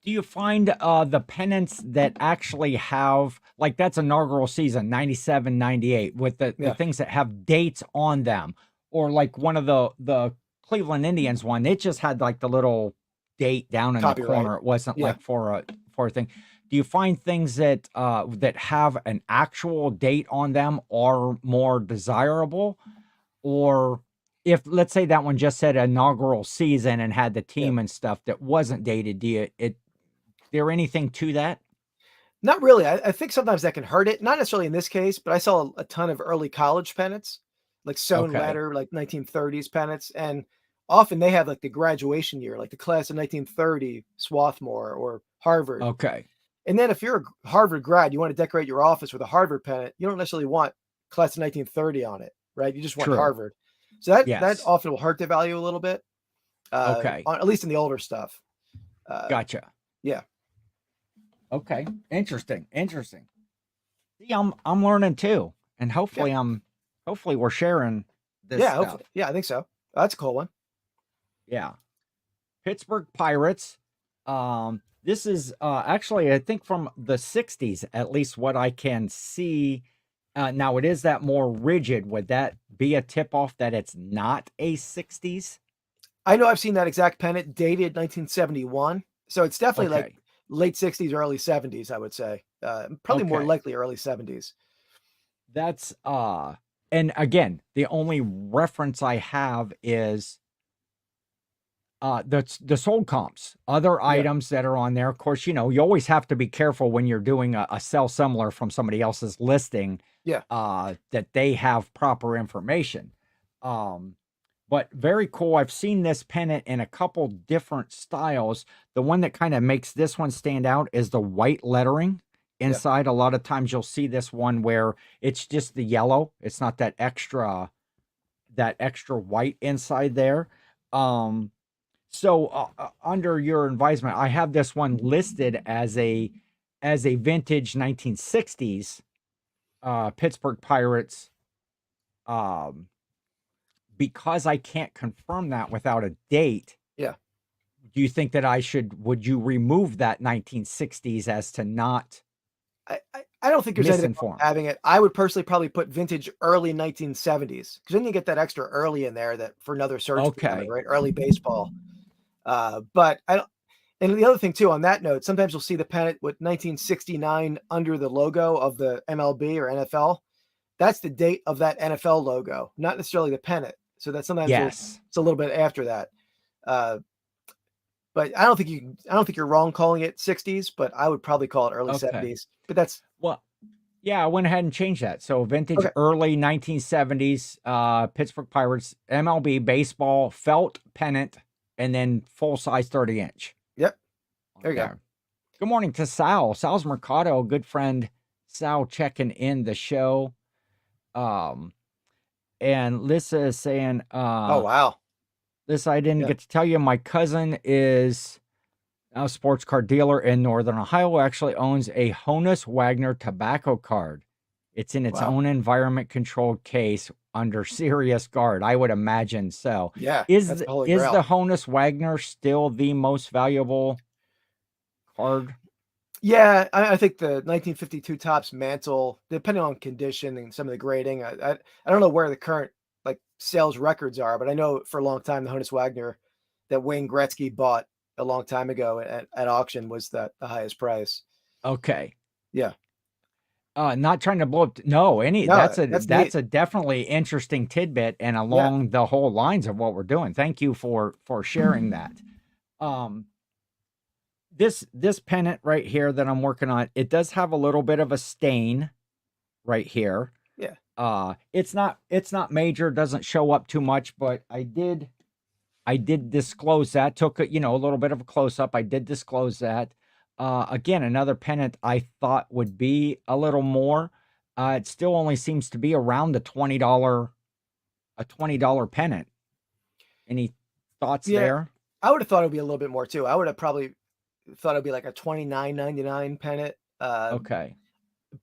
Do you find the pennants that actually have, like, that's inaugural season, 97-98, with the things that have dates on them, or like one of the Cleveland Indians one, it just had like the little date down in the corner. It wasn't like for a thing. Do you find things that that have an actual date on them are more desirable? Or if, let's say, that one just said inaugural season and had the team and stuff that wasn't dated, there anything to that? Not really. I think sometimes that can hurt it. Not necessarily in this case, but I saw a ton of early college pennants, like sewn letter, like 1930s pennants. And often they have like the graduation year, like the class of 1930, Swarthmore or Harvard. Okay. And then if you're a Harvard grad, you want to decorate your office with a Harvard pennant, you don't necessarily want class of 1930 on it, right? You just want Harvard. So that often will hurt the value a little bit. At least in the older stuff. Gotcha. Yeah. Okay. Interesting. See, I'm learning too. And hopefully hopefully we're sharing this stuff. Hopefully. Yeah, I think so. That's a cool one. Yeah. Pittsburgh Pirates. This is actually, I think, from the 60s, at least what I can see. Now, it is that more rigid. Would that be a tip-off that it's not a 60s? I know I've seen that exact pennant dated 1971. So it's definitely like late 60s, early 70s, I would say. Probably more likely early 70s. That's, and again, the only reference I have is the sold comps, other items that are on there. Of course, you always have to be careful when you're doing a sell similar from somebody else's listing, that they have proper information. But very cool. I've seen this pennant in a couple different styles. The one that kind of makes this one stand out is the white lettering inside. A lot of times you'll see this one where it's just the yellow. It's not that extra that extra white inside there. So under your advisement, I have this one listed as a vintage 1960s Pittsburgh Pirates. Because I can't confirm that without a date. Yeah. Do you think that would you remove that 1960s as to not I don't think there's anything wrong misinformed? with having it. I would personally probably put vintage early 1970s, because then you get that extra early in there that for another surge Okay. right? Early baseball. But I don't. And the other thing too, on that note, sometimes you'll see the pennant with 1969 under the logo of the MLB or NFL. That's the date of that NFL logo, not necessarily the pennant. So that sometimes Yes. it's a little bit after that. But I don't think you're wrong calling it 60s, but I would probably call it early Okay. 70s. But that's Well, yeah, I went ahead and changed that. So vintage okay. early 1970s Pittsburgh Pirates MLB baseball felt pennant, and then full size 30-inch. Yep. There you go. Good morning to Sal. Sal's Mercado, good friend Sal, checking in the show. And Lissa is saying, oh wow. Lissa, I didn't get to tell you, my cousin is a sports car dealer in Northern Ohio, actually owns a Honus Wagner tobacco card. It's in its own environment controlled case under serious guard. I would imagine so. Yeah. Is the Honus Wagner still the most valuable card? Yeah, I think the 1952 Topps Mantle, depending on condition and some of the grading, I don't know where the current like sales records are, but I know for a long time the Honus Wagner that Wayne Gretzky bought a long time ago at auction was the highest price. Okay. Yeah. Not trying to blow up. That's a definitely interesting tidbit and along the whole lines of what we're doing. Thank you for sharing that. This pennant right here that I'm working on, it does have a little bit of a stain right here. Yeah. It's not major, doesn't show up too much, but I did disclose that. Took a little bit of a close up. I did disclose that. Again, another pennant I thought would be a little more. It still only seems to be around the $20 pennant. Any thoughts there? I would have thought it would be a little bit more too. I would have probably thought it'd be like a $29.99 pennant. Okay.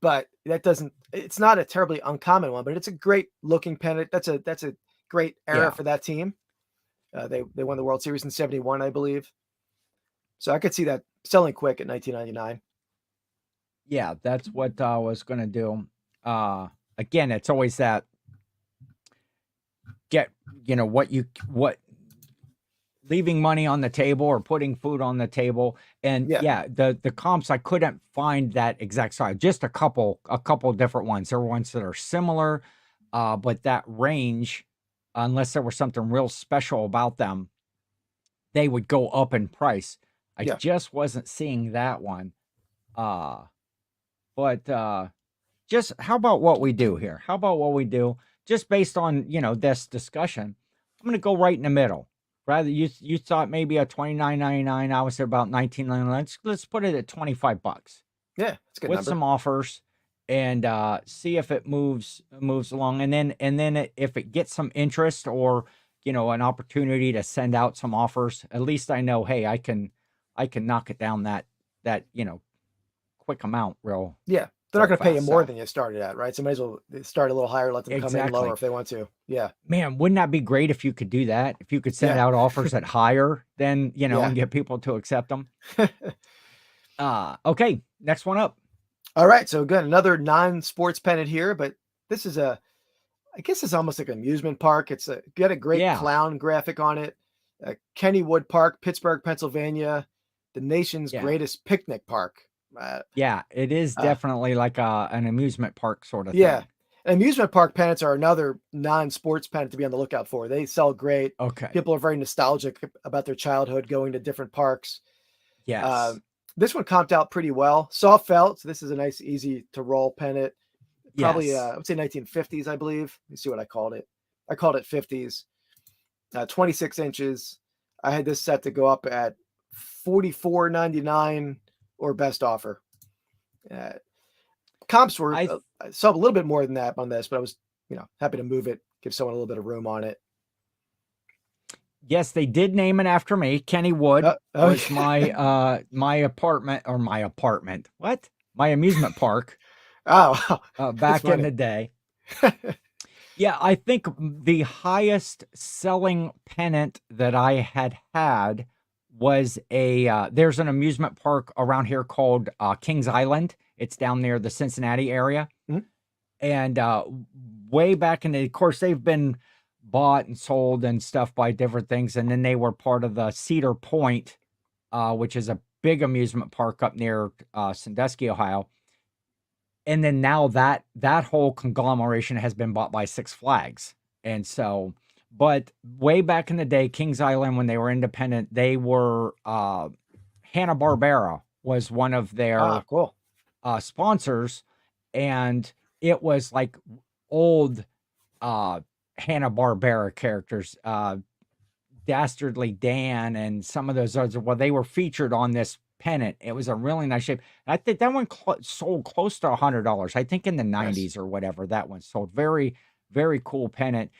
But it's not a terribly uncommon one, but it's a great looking pennant. That's a great era for that team. They won the World Series in 71, I believe. So I could see that selling quick at $19.99. Yeah, that's what I was going to do. Again, it's always that leaving money on the table or putting food on the table. And the comps, I couldn't find that exact size, just a couple different ones. There were ones that are similar, but that range, unless there was something real special about them, they would go up in price. I just wasn't seeing that one. But just how about what we do here? How about what we do just based on, this discussion? I'm going to go right in the middle. Rather, you thought maybe a $29.99. I was about $19.99. Let's put it at $25. Yeah, it's good with number. some offers, and see if it moves along. And then if it gets some interest or an opportunity to send out some offers, at least I know, hey, I can knock it down that quick amount real. Yeah. They're not going to pay you more than you started at, right? So might as well start a little higher, let them come in lower if they want to. Yeah. Man, wouldn't that be great if you could do that? If you could send out offers at higher than, and get people to accept them. Okay, next one up. All right. So again, another non-sports pennant here, but this is I guess it's almost like an amusement park. It's got a great clown graphic on it. Kennywood Park, Pittsburgh, Pennsylvania, the nation's greatest picnic park. It is definitely like an amusement park sort of thing. Yeah. Amusement park pennants are another non-sports pennant to be on the lookout for. They sell great. Okay. People are very nostalgic about their childhood going to different parks. Yes. This one comped out pretty well. Soft felt. So this is a nice, easy to roll pennant. Probably, I would say 1950s, I believe. Let me see what I called it. I called it 50s. 26 inches. I had this set to go up at $44.99 or best offer. Comps were I saw a little bit more than that on this, but I was happy to move it give someone a little bit of room on it. Yes, they did name it after me. Kenny Wood was yeah. my apartment. What? My amusement park. Oh, Back in the day. Yeah, I think the highest selling pennant that I had was there's an amusement park around here called Kings Island. It's down near the Cincinnati area. Mhm. And way back in of course, they've been bought and sold and stuff by different things. And then they were part of the Cedar Point, which is a big amusement park up near Sandusky, Ohio. And then now that whole conglomeration has been bought by Six Flags. And so, but way back in the day, Kings Island, when they were independent, they were Hanna-Barbera was one of their cool. Sponsors. And it was like old Hanna-Barbera characters, Dastardly Dan and some of those others. Well, they were featured on this pennant. It was a really nice shape. I think that one sold close to $100. I think in the 90s or whatever, that one sold. Very, very cool pennant.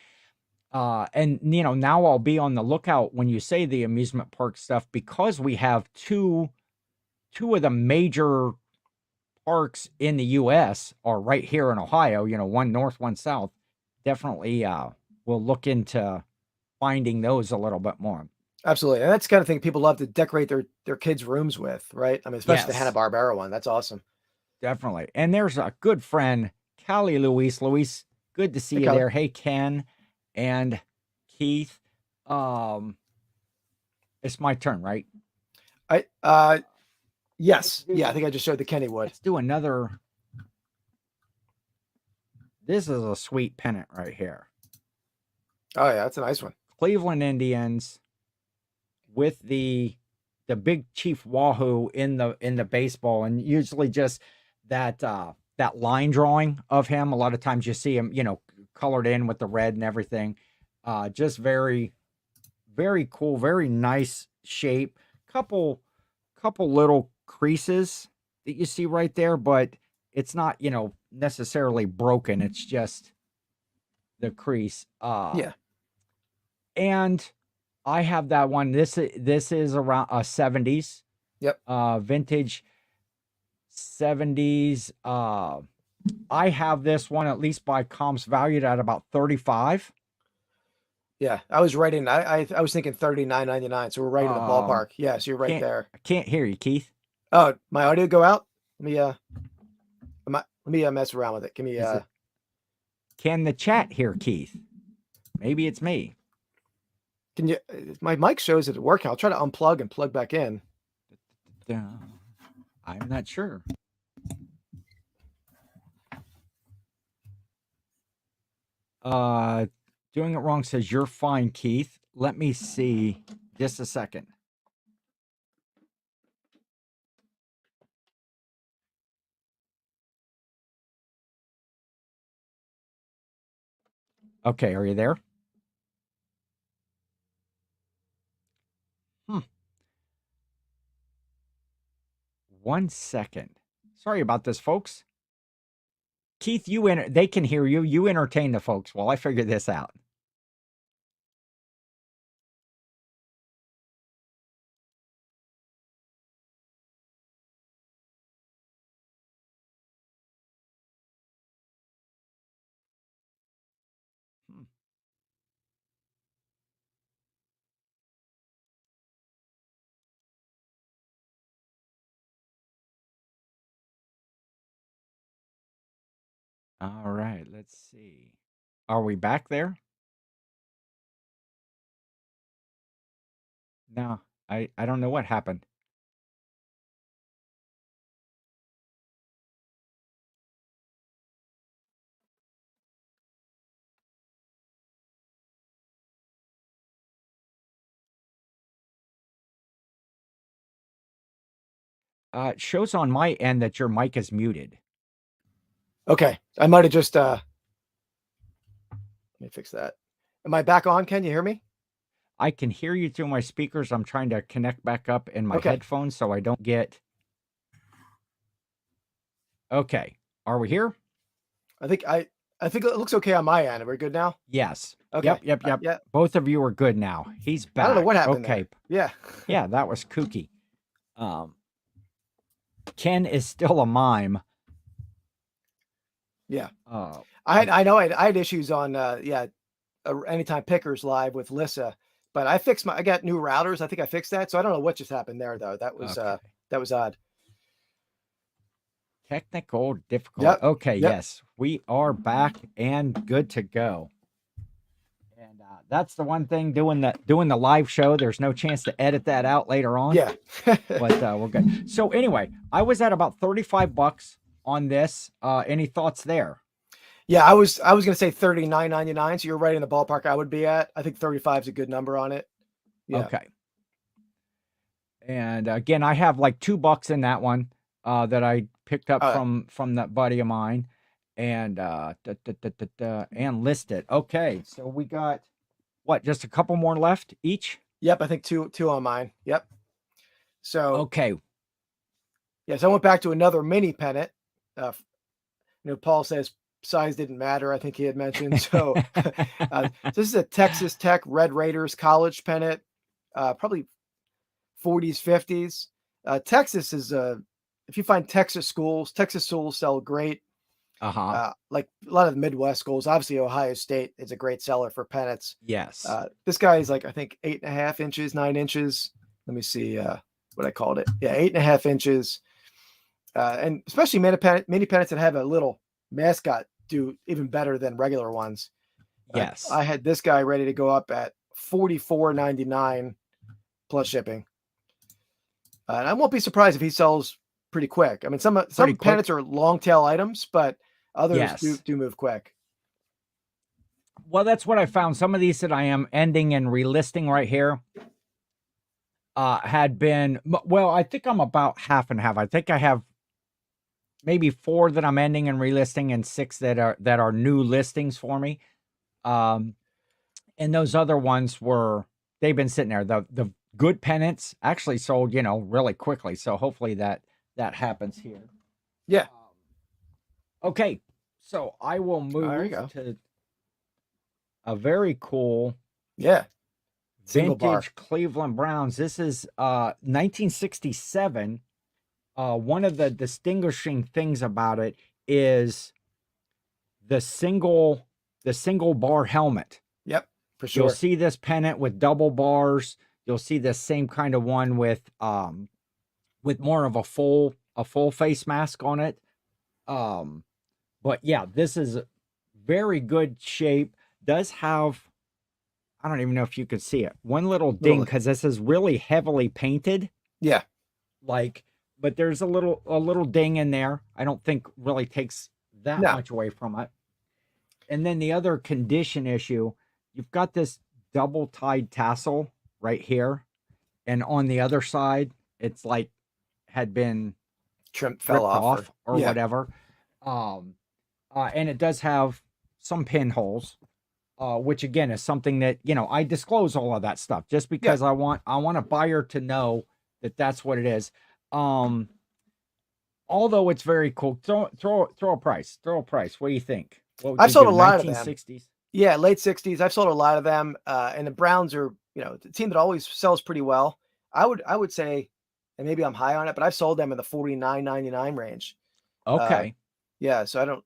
And you know, now I'll be on the lookout when you say the amusement park stuff, because we have two of the major parks in the US are right here in Ohio, you know, one north, one south. Definitely we'll look into finding those a little bit more. Absolutely. And that's the kind of thing people love to decorate their kids' rooms with, right? I mean, especially the Yes. Hanna-Barbera one. That's awesome. Definitely. And there's a good friend, Callie Luis. Luis, good to see you Callie. there. Hey, Ken and Keith. It's my turn, right? Yes. Yeah, I think I just showed the Kennywood. Let's do another. This is a sweet pennant right here. Oh yeah, that's a nice one. Cleveland Indians with the big Chief Wahoo in the baseball, and usually just that line drawing of him. A lot of times you see him, you know, colored in with the red and everything. Just very, very cool, very nice shape. Couple little creases that you see right there, but it's not, you know, necessarily broken. It's just the crease. Yeah. And I have that one. This is around 70s. Yep. Vintage 70s. I have this one, at least by comps, valued at about 35. Yeah, I was right in. I was thinking $39.99, so we're right in the ballpark. Yeah, so you're right there. I can't hear you, Keith. Oh, my audio go out? Let me mess around with it. Give me Can the chat hear Keith? Maybe it's me. Can you? My mic shows it working. I'll try to unplug and plug back in. I'm not sure. Doing it wrong says you're fine, Keith. Let me see. Just a second. Okay, are you there? 1 second. Sorry about this, folks. Keith, they can hear you. You entertain the folks while I figure this out. All right, let's see. Are we back there? No, I don't know what happened. It shows on my end that your mic is muted. Okay, I might have just. Let me fix that. Am I back on? Can you hear me? I can hear you through my speakers. I'm trying to connect back up in my headphones so I don't get. Okay, are we here? I think I I think it looks okay on my end. We're good now. Yes. Okay. Yep. Yeah. Both of you are good now. He's back. I don't know what happened Okay. there. Yeah. Yeah, that was kooky. Ken is still a mime. Yeah. I know I had issues on Anytime Pickers Live with Lissa, but I got new routers. I think I fixed that. So I don't know what just happened there though. That was odd. Technical difficult. Yep. Okay, Yep. yes. We are back and good to go. And that's the one thing doing the live show. There's no chance to edit that out later on. Yeah. But we're good. So anyway, I was at about $35 on this. Any thoughts there? Yeah, I was gonna say $39.99. So you're right in the ballpark I would be at. I think 35 is a good number on it. Yeah. Okay. And again, I have like $2 in that one that I picked up from that buddy of mine, and and listed. Okay, so we got what? Just a couple more left each. Yep, I think two on mine. Yep. So okay. Yes, I went back to another mini pennant. Paul says size didn't matter. I think he had mentioned. So this is a Texas Tech Red Raiders college pennant, probably 40s, 50s. Texas is if you find Texas schools sell great. Like a lot of the Midwest schools. Obviously, Ohio State is a great seller for pennants. Yes. This guy is like, I think 8.5 inches, 9 inches. Let me see what I called it. Yeah, 8.5 inches. And especially mini pennants that have a little mascot do even better than regular ones. Yes. I had this guy ready to go up at $44.99 plus shipping. And I won't be surprised if he sells pretty quick. I mean, some pennants are long tail items, but others do move quick. Well, that's what I found. Some of these that I am ending and relisting right here had been, well, I think I'm about half and half. I think I have maybe 4 that I'm ending and relisting and 6 that are new listings for me. And those other ones they've been sitting there. The good pennants actually sold, really quickly. So hopefully that happens here. Yeah. Okay. So I will move to a very cool vintage Cleveland Browns. This is 1967. One of the distinguishing things about it is the single bar helmet. Yep, for sure. You'll see this pennant with double bars. You'll see the same kind of one with more of a full face mask on it. But yeah, this is very good shape. Does have, I don't even know if you could see it, one little ding, because this is really heavily painted. Yeah. But there's a little ding in there. I don't think really takes that much away from it. And then the other condition issue, you've got this double tied tassel right here. And on the other side, it's like had been fell off or whatever. And it does have some pinholes, which again is something that, I disclose all of that stuff just because I want a buyer to know that that's what it is. Although it's very cool. Throw a price. What do you think? I've sold a lot of them. 1960s? Yeah, late 60s. I've sold a lot of them. And the Browns are, the team that always sells pretty well. I would say, and maybe I'm high on it, but I've sold them in the $49.99 range. Okay. Yeah, so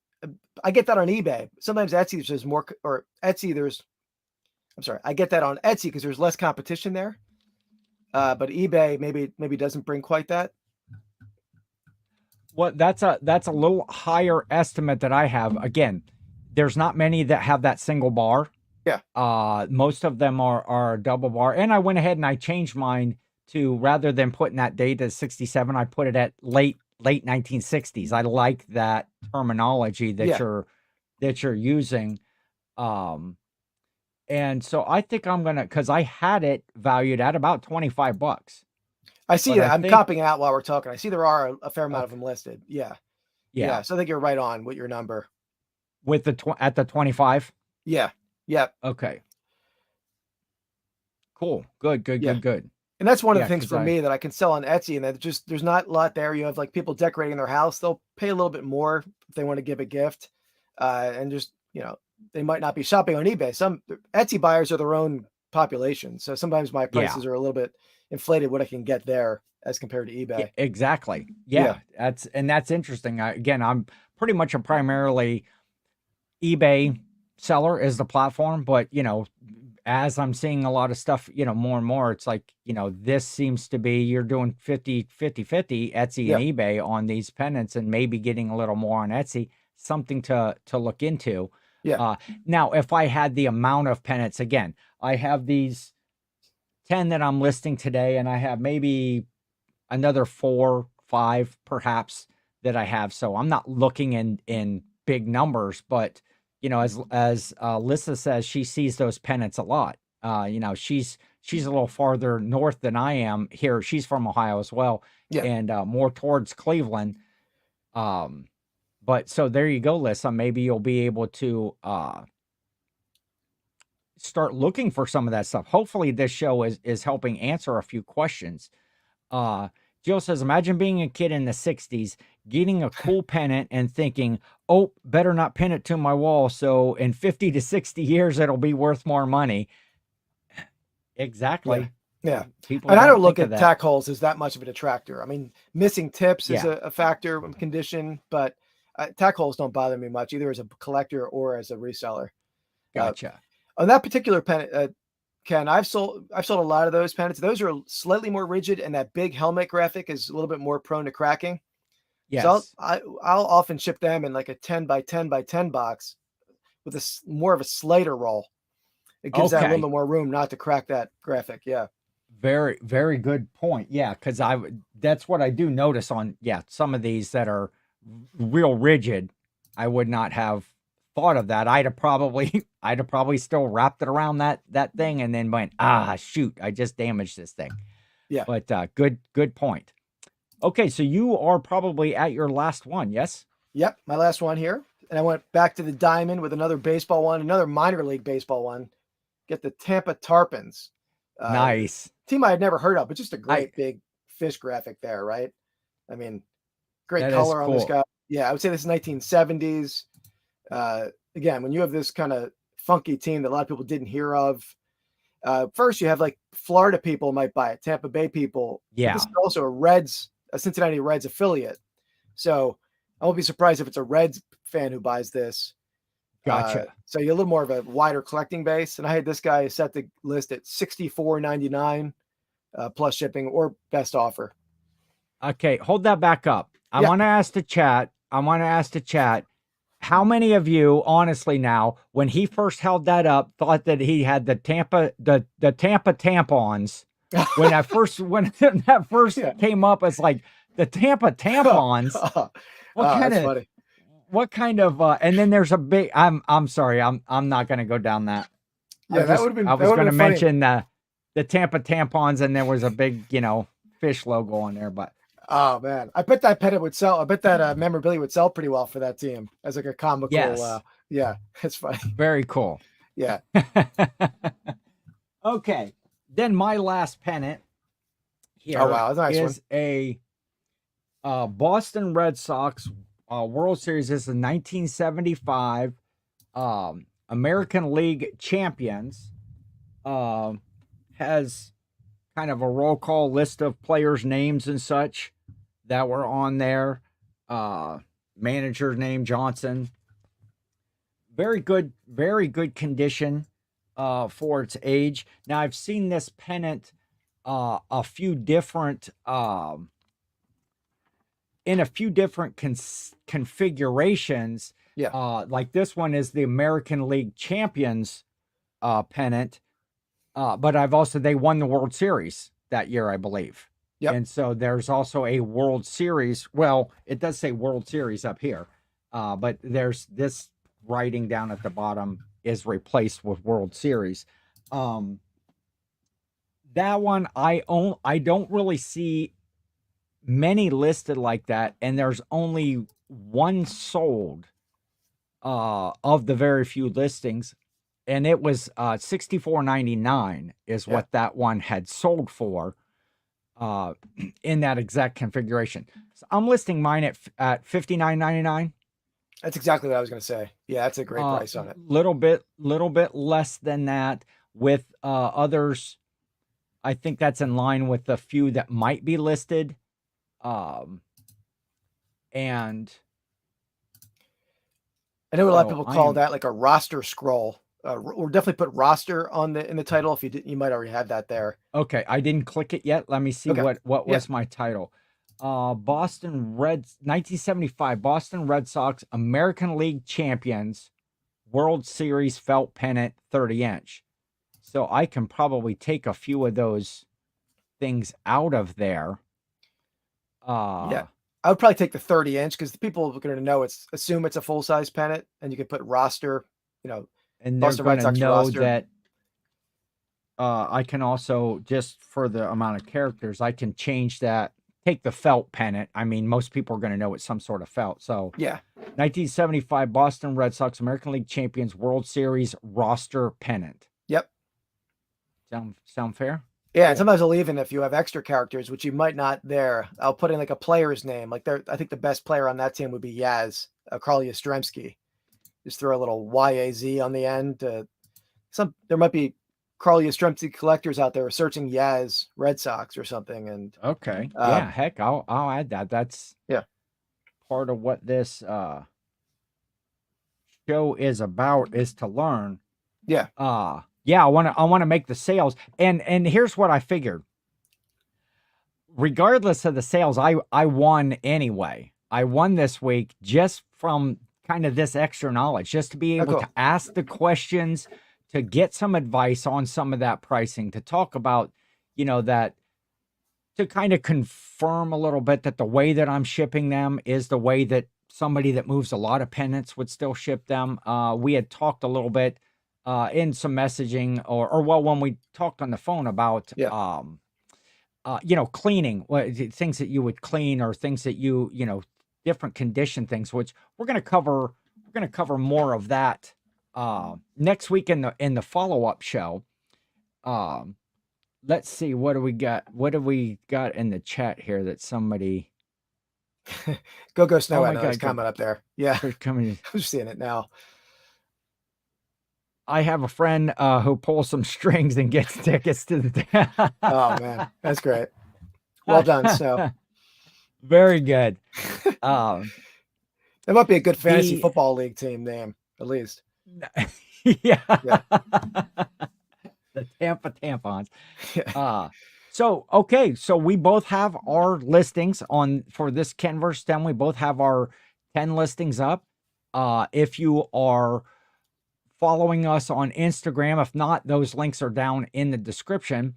I get that on eBay. Sometimes Etsy there's more, or Etsy I get that on Etsy because there's less competition there. But eBay maybe doesn't bring quite that. Well, that's a little higher estimate that I have. Again, there's not many that have that single bar. Yeah. Most of them are double bar. And I went ahead and I changed mine to, rather than putting that date as 67, I put it at late 1960s. I like that terminology that you're using. And so I think I'm gonna, because I had it valued at about $25. I see that. I'm copying out while we're talking. I see there are a fair amount of them listed. Yeah. So I think you're right on with your number. With at the 25. Yeah. Yep. Okay. Cool. Good. And that's one of the things for me that I can sell on Etsy, and that there's not a lot there. You have like people decorating their house. They'll pay a little bit more if they want to give a gift. And just, they might not be shopping on eBay. Some Etsy buyers are their own population. So sometimes my prices are a little bit inflated what I can get there as compared to eBay. Yeah, exactly. Yeah, that's interesting. Again, I'm pretty much a primarily eBay seller is the platform, but as I'm seeing a lot of stuff, more and more, it's like, this seems to be, you're doing 50 Etsy and eBay on these pennants, and maybe getting a little more on Etsy, something to look into. Yeah. Now, if I had the amount of pennants, again, I have these 10 that I'm listing today, and I have maybe another 4, 5 perhaps that I have. So I'm not looking in big numbers, but as Lissa says, she sees those pennants a lot. She's a little farther north than I am here. She's from Ohio as well, and more towards Cleveland. But so there you go, Lissa. Maybe you'll be able to start looking for some of that stuff. Hopefully this show is helping answer a few questions. Jill says, imagine being a kid in the 60s, getting a cool pennant and thinking, oh, better not pin it to my wall, so in 50 to 60 years, it'll be worth more money. Exactly. Yeah. People and I don't look at tack holes as that much of a detractor. I mean, missing tips is a factor of condition, but tack holes don't bother me much, either as a collector or as a reseller. Gotcha. On that particular pennant, Ken, I've sold a lot of those pennants. Those are slightly more rigid, and that big helmet graphic is a little bit more prone to cracking. Yes. So I'll often ship them in like a 10 by 10 by 10 box with more of a slider roll. It gives that a little bit more room not to crack that graphic. Yeah. Very, very good point. Yeah, because that's what I do notice on some of these that are real rigid. I would not have thought of that. I'd have probably still wrapped it around that thing and then went, shoot, I just damaged this thing. Yeah. But good point. Okay, so you are probably at your last one, yes? Yep, my last one here. And I went back to the diamond with another baseball one, another minor league baseball one. Get the Tampa Tarpons. Nice. Team I had never heard of, but just a great big fish graphic there, right? I mean, great color on this guy. Yeah, I would say this is 1970s. Again, when you have this kind of funky team that a lot of people didn't hear of, first you have like Florida people might buy it, Tampa Bay people. Yeah. This is also a Cincinnati Reds affiliate. So I won't be surprised if it's a Reds fan who buys this. Gotcha. So you're a little more of a wider collecting base. And I had this guy set the list at $64.99 plus shipping or best offer. Okay, hold that back up. I want to ask the chat. How many of you, honestly, now, when he first held that up, thought that he had the Tampa tampons? When that first came up, it's like the Tampa tampons. What kind of? And then there's a big. I'm sorry. I'm not going to go down that. Yeah, that would have been. I was going to mention the Tampa tampons, and there was a big, fish logo on there, but. Oh man, I bet that pennant would sell. I bet that memorabilia would sell pretty well for that team as like a comical. Yes. Yeah, it's funny. Very cool. Yeah. Okay, then my last pennant here is a Boston Red Sox World Series. This is 1975 American League champions. Has kind of a roll call list of players' names and such that were on there. Manager's name, Johnson. Very good condition for its age. Now, I've seen this pennant a few different in a few different configurations. Yeah. Like this one is the American League Champions pennant. But they won the World Series that year, I believe. Yep. And so there's also a World Series. Well, it does say World Series up here. But there's this writing down at the bottom is replaced with World Series. That one, I don't really see many listed like that. And there's only one sold of the very few listings. And it was $64.99 is what that one had sold for in that exact configuration. So I'm listing mine at $59.99. That's exactly what I was going to say. Yeah, that's a great price on it. Little bit less than that with others. I think that's in line with the few that might be listed. And I know a lot of so people I call am that like a roster scroll. Or definitely put roster on in the title. If you did, you might already have that there. okay. I didn't click it yet. Let me see Okay. what Yeah. was my title. Boston Reds 1975 Boston Red Sox American League champions, World Series felt pennant 30-inch. So I can probably take a few of those things out of there. Yeah. I would probably take the 30-inch because the people are going to know assume it's a full size pennant, and you can put roster, and they're Boston going Red to Sox know roster. that I can also, just for the amount of characters, I can change that, take the felt pennant. I mean, most people are going to know it's some sort of felt. So Yeah. 1975 Boston Red Sox American League champions, World Series roster pennant. Yep. Sound fair? Yeah, and sometimes I'll even, if you have extra characters, which you might not there, I'll put in like a player's name. Like I think the best player on that team would be Yaz, Carl Yastrzemski. Just throw a little YAZ on the end. There might be Carl Yastrzemski collectors out there searching Yaz Red Sox or something. And okay, yeah, heck, I'll add that. That's part of what this show is about, is to learn. Yeah. Yeah, I want to make the sales. And here's what I figured. Regardless of the sales, I won anyway. I won this week just from kind of this extra knowledge, just to be able to ask the questions, to get some advice on some of that pricing, to talk about, that, to kind of confirm a little bit that the way that I'm shipping them is the way that somebody that moves a lot of pennants would still ship them. We had talked a little bit in some messaging, or when we talked on the phone about cleaning, things that you would clean, or things that different condition things, which we're going to cover. We're going to cover more of that next week in the follow-up show. Let's see, what do we got? What do we got in the chat here that somebody Go Snow is comment up there. Yeah. Coming. I'm seeing it now. I have a friend who pulls some strings and gets tickets to the oh man, that's great. Well done, Snow. Very good. That might be a good fantasy football league team name, at least. Yeah. The Tampa Tampons. So we both have our listings for this Ken vs. 10. We both have our 10 listings up. If you are following us on Instagram, if not, those links are down in the description.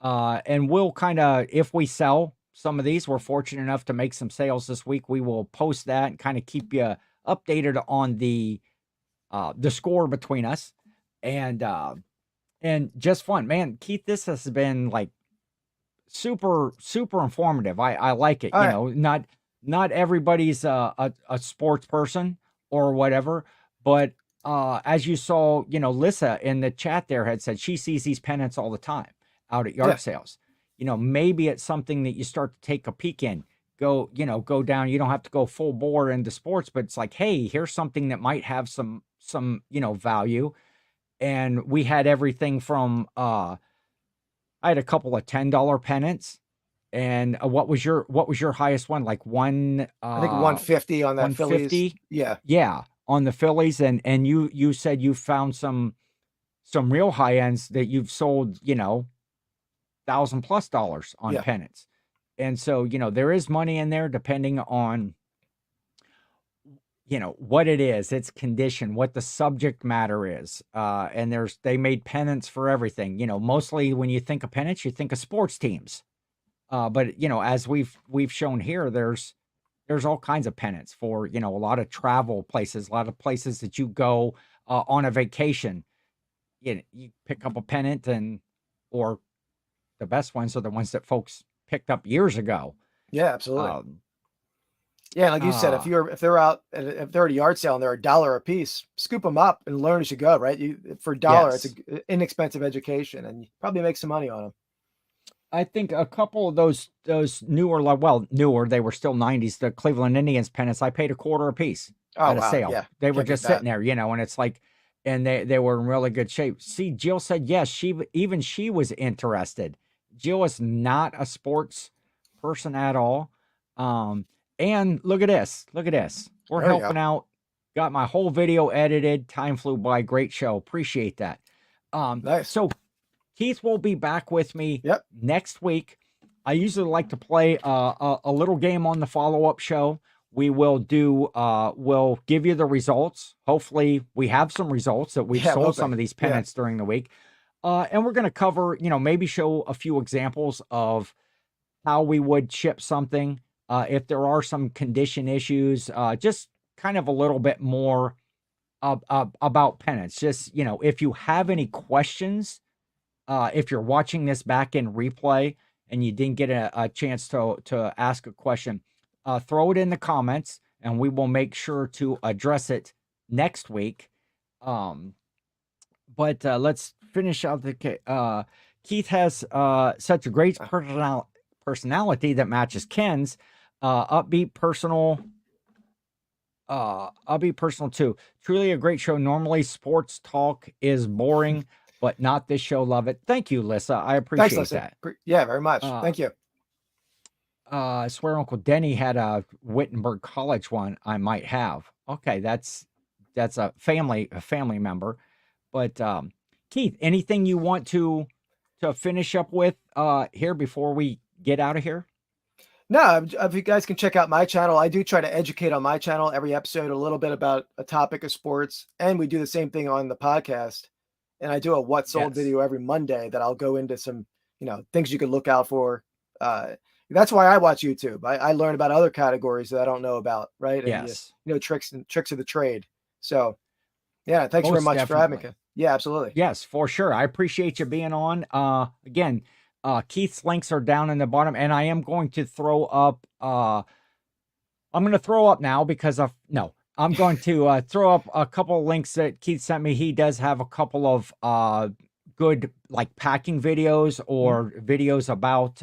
And we'll kind of, if we sell some of these, we're fortunate enough to make some sales this week, we will post that and kind of keep you updated on the score between us. And just fun, man. Keith, this has been like super informative. I like it. Not everybody's a sports person or whatever, but as you saw, Lissa in the chat there had said she sees these pennants all the time out at yard sales. Maybe it's something that you start to take a peek in. Go down. You don't have to go full bore into sports, but it's like, hey, here's something that might have some value. And we had everything from I had a couple of $10 pennants. And what was your highest one? Like I think 150 on that 150? Phillies. Yeah. Yeah, on the Phillies. And you said you found some real high ends that you've sold, $1,000+ on pennants. And so, there is money in there depending on what it is, its condition, what the subject matter is. And they made pennants for everything. Mostly when you think of pennants, you think of sports teams. But as we've shown here, there's all kinds of pennants for, a lot of travel places, a lot of places that you go on a vacation. You pick up a pennant, or the best ones are the ones that folks picked up years ago. Yeah, absolutely. Yeah, like you said, if they're out, if they're at a yard sale and they're $1 a piece, scoop them up and learn as you go, right? For $1, it's an inexpensive education, and you probably make some money on them. I think a couple of those newer, newer, they were still 90s, the Cleveland Indians pennants, I paid $0.25 a piece Oh at a wow, sale. yeah, They were can't beat just sitting that. there, and it's like, and they were in really good shape. See, Jill said yes, she was interested. Jill is not a sports person at all. And look at this. We're There we helping go. out. Got my whole video edited. Time flew by. Great show. Appreciate that. Nice. So Keith will be back with me Yep. next week. I usually like to play a little game on the follow-up show. We will do, we'll give you the results. Hopefully we have some results that we've Yeah, I'm sold hoping. some of these Yeah. pennants during the week. And we're going to cover, maybe show a few examples of how we would ship something. If there are some condition issues, just kind of a little bit more about pennants. Just, if you have any questions, if you're watching this back in replay and you didn't get a chance to ask a question, throw it in the comments and we will make sure to address it next week. But let's finish out the Keith has such a great personality that matches Ken's. Upbeat personal too. Truly a great show. Normally sports talk is boring, but not this show. Love it. Thank you, Lissa. I appreciate Thanks, Lissa. that. Yeah, very much. Thank you. I swear Uncle Denny had a Wittenberg College one I might have. Okay, that's a family member. But Keith, anything you want to finish up with here before we get out of here? No, if you guys can check out my channel, I do try to educate on my channel every episode a little bit about a topic of sports, and we do the same thing on the podcast. And I do a what sold video every Monday that I'll go into some, things you can look out for. That's why I watch YouTube. I learn about other categories that I don't know about, right? Yes. And tricks of the trade. So yeah, thanks very much for having me. Yeah, absolutely. Yes, for sure. I appreciate you being on. Again, Keith's links are down in the bottom, and I am going to throw up. I'm going to throw up now because I'm going to throw up a couple of links that Keith sent me. He does have a couple of good like packing videos or videos about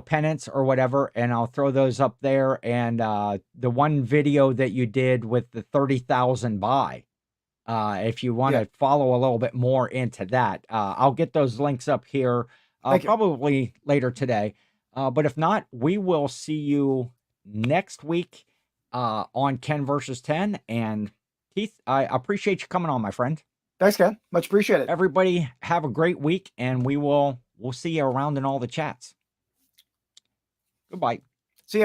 pennants or whatever, and I'll throw those up there. And the one video that you did with the 30,000 buy. If you want to follow a little bit more into that, I'll get those links up here probably later today. But if not, we will see you next week on Ken versus 10. And Keith, I appreciate you coming on, my friend. Thanks, Ken. Much appreciated. Everybody have a great week, and we'll see you around in all the chats. Goodbye.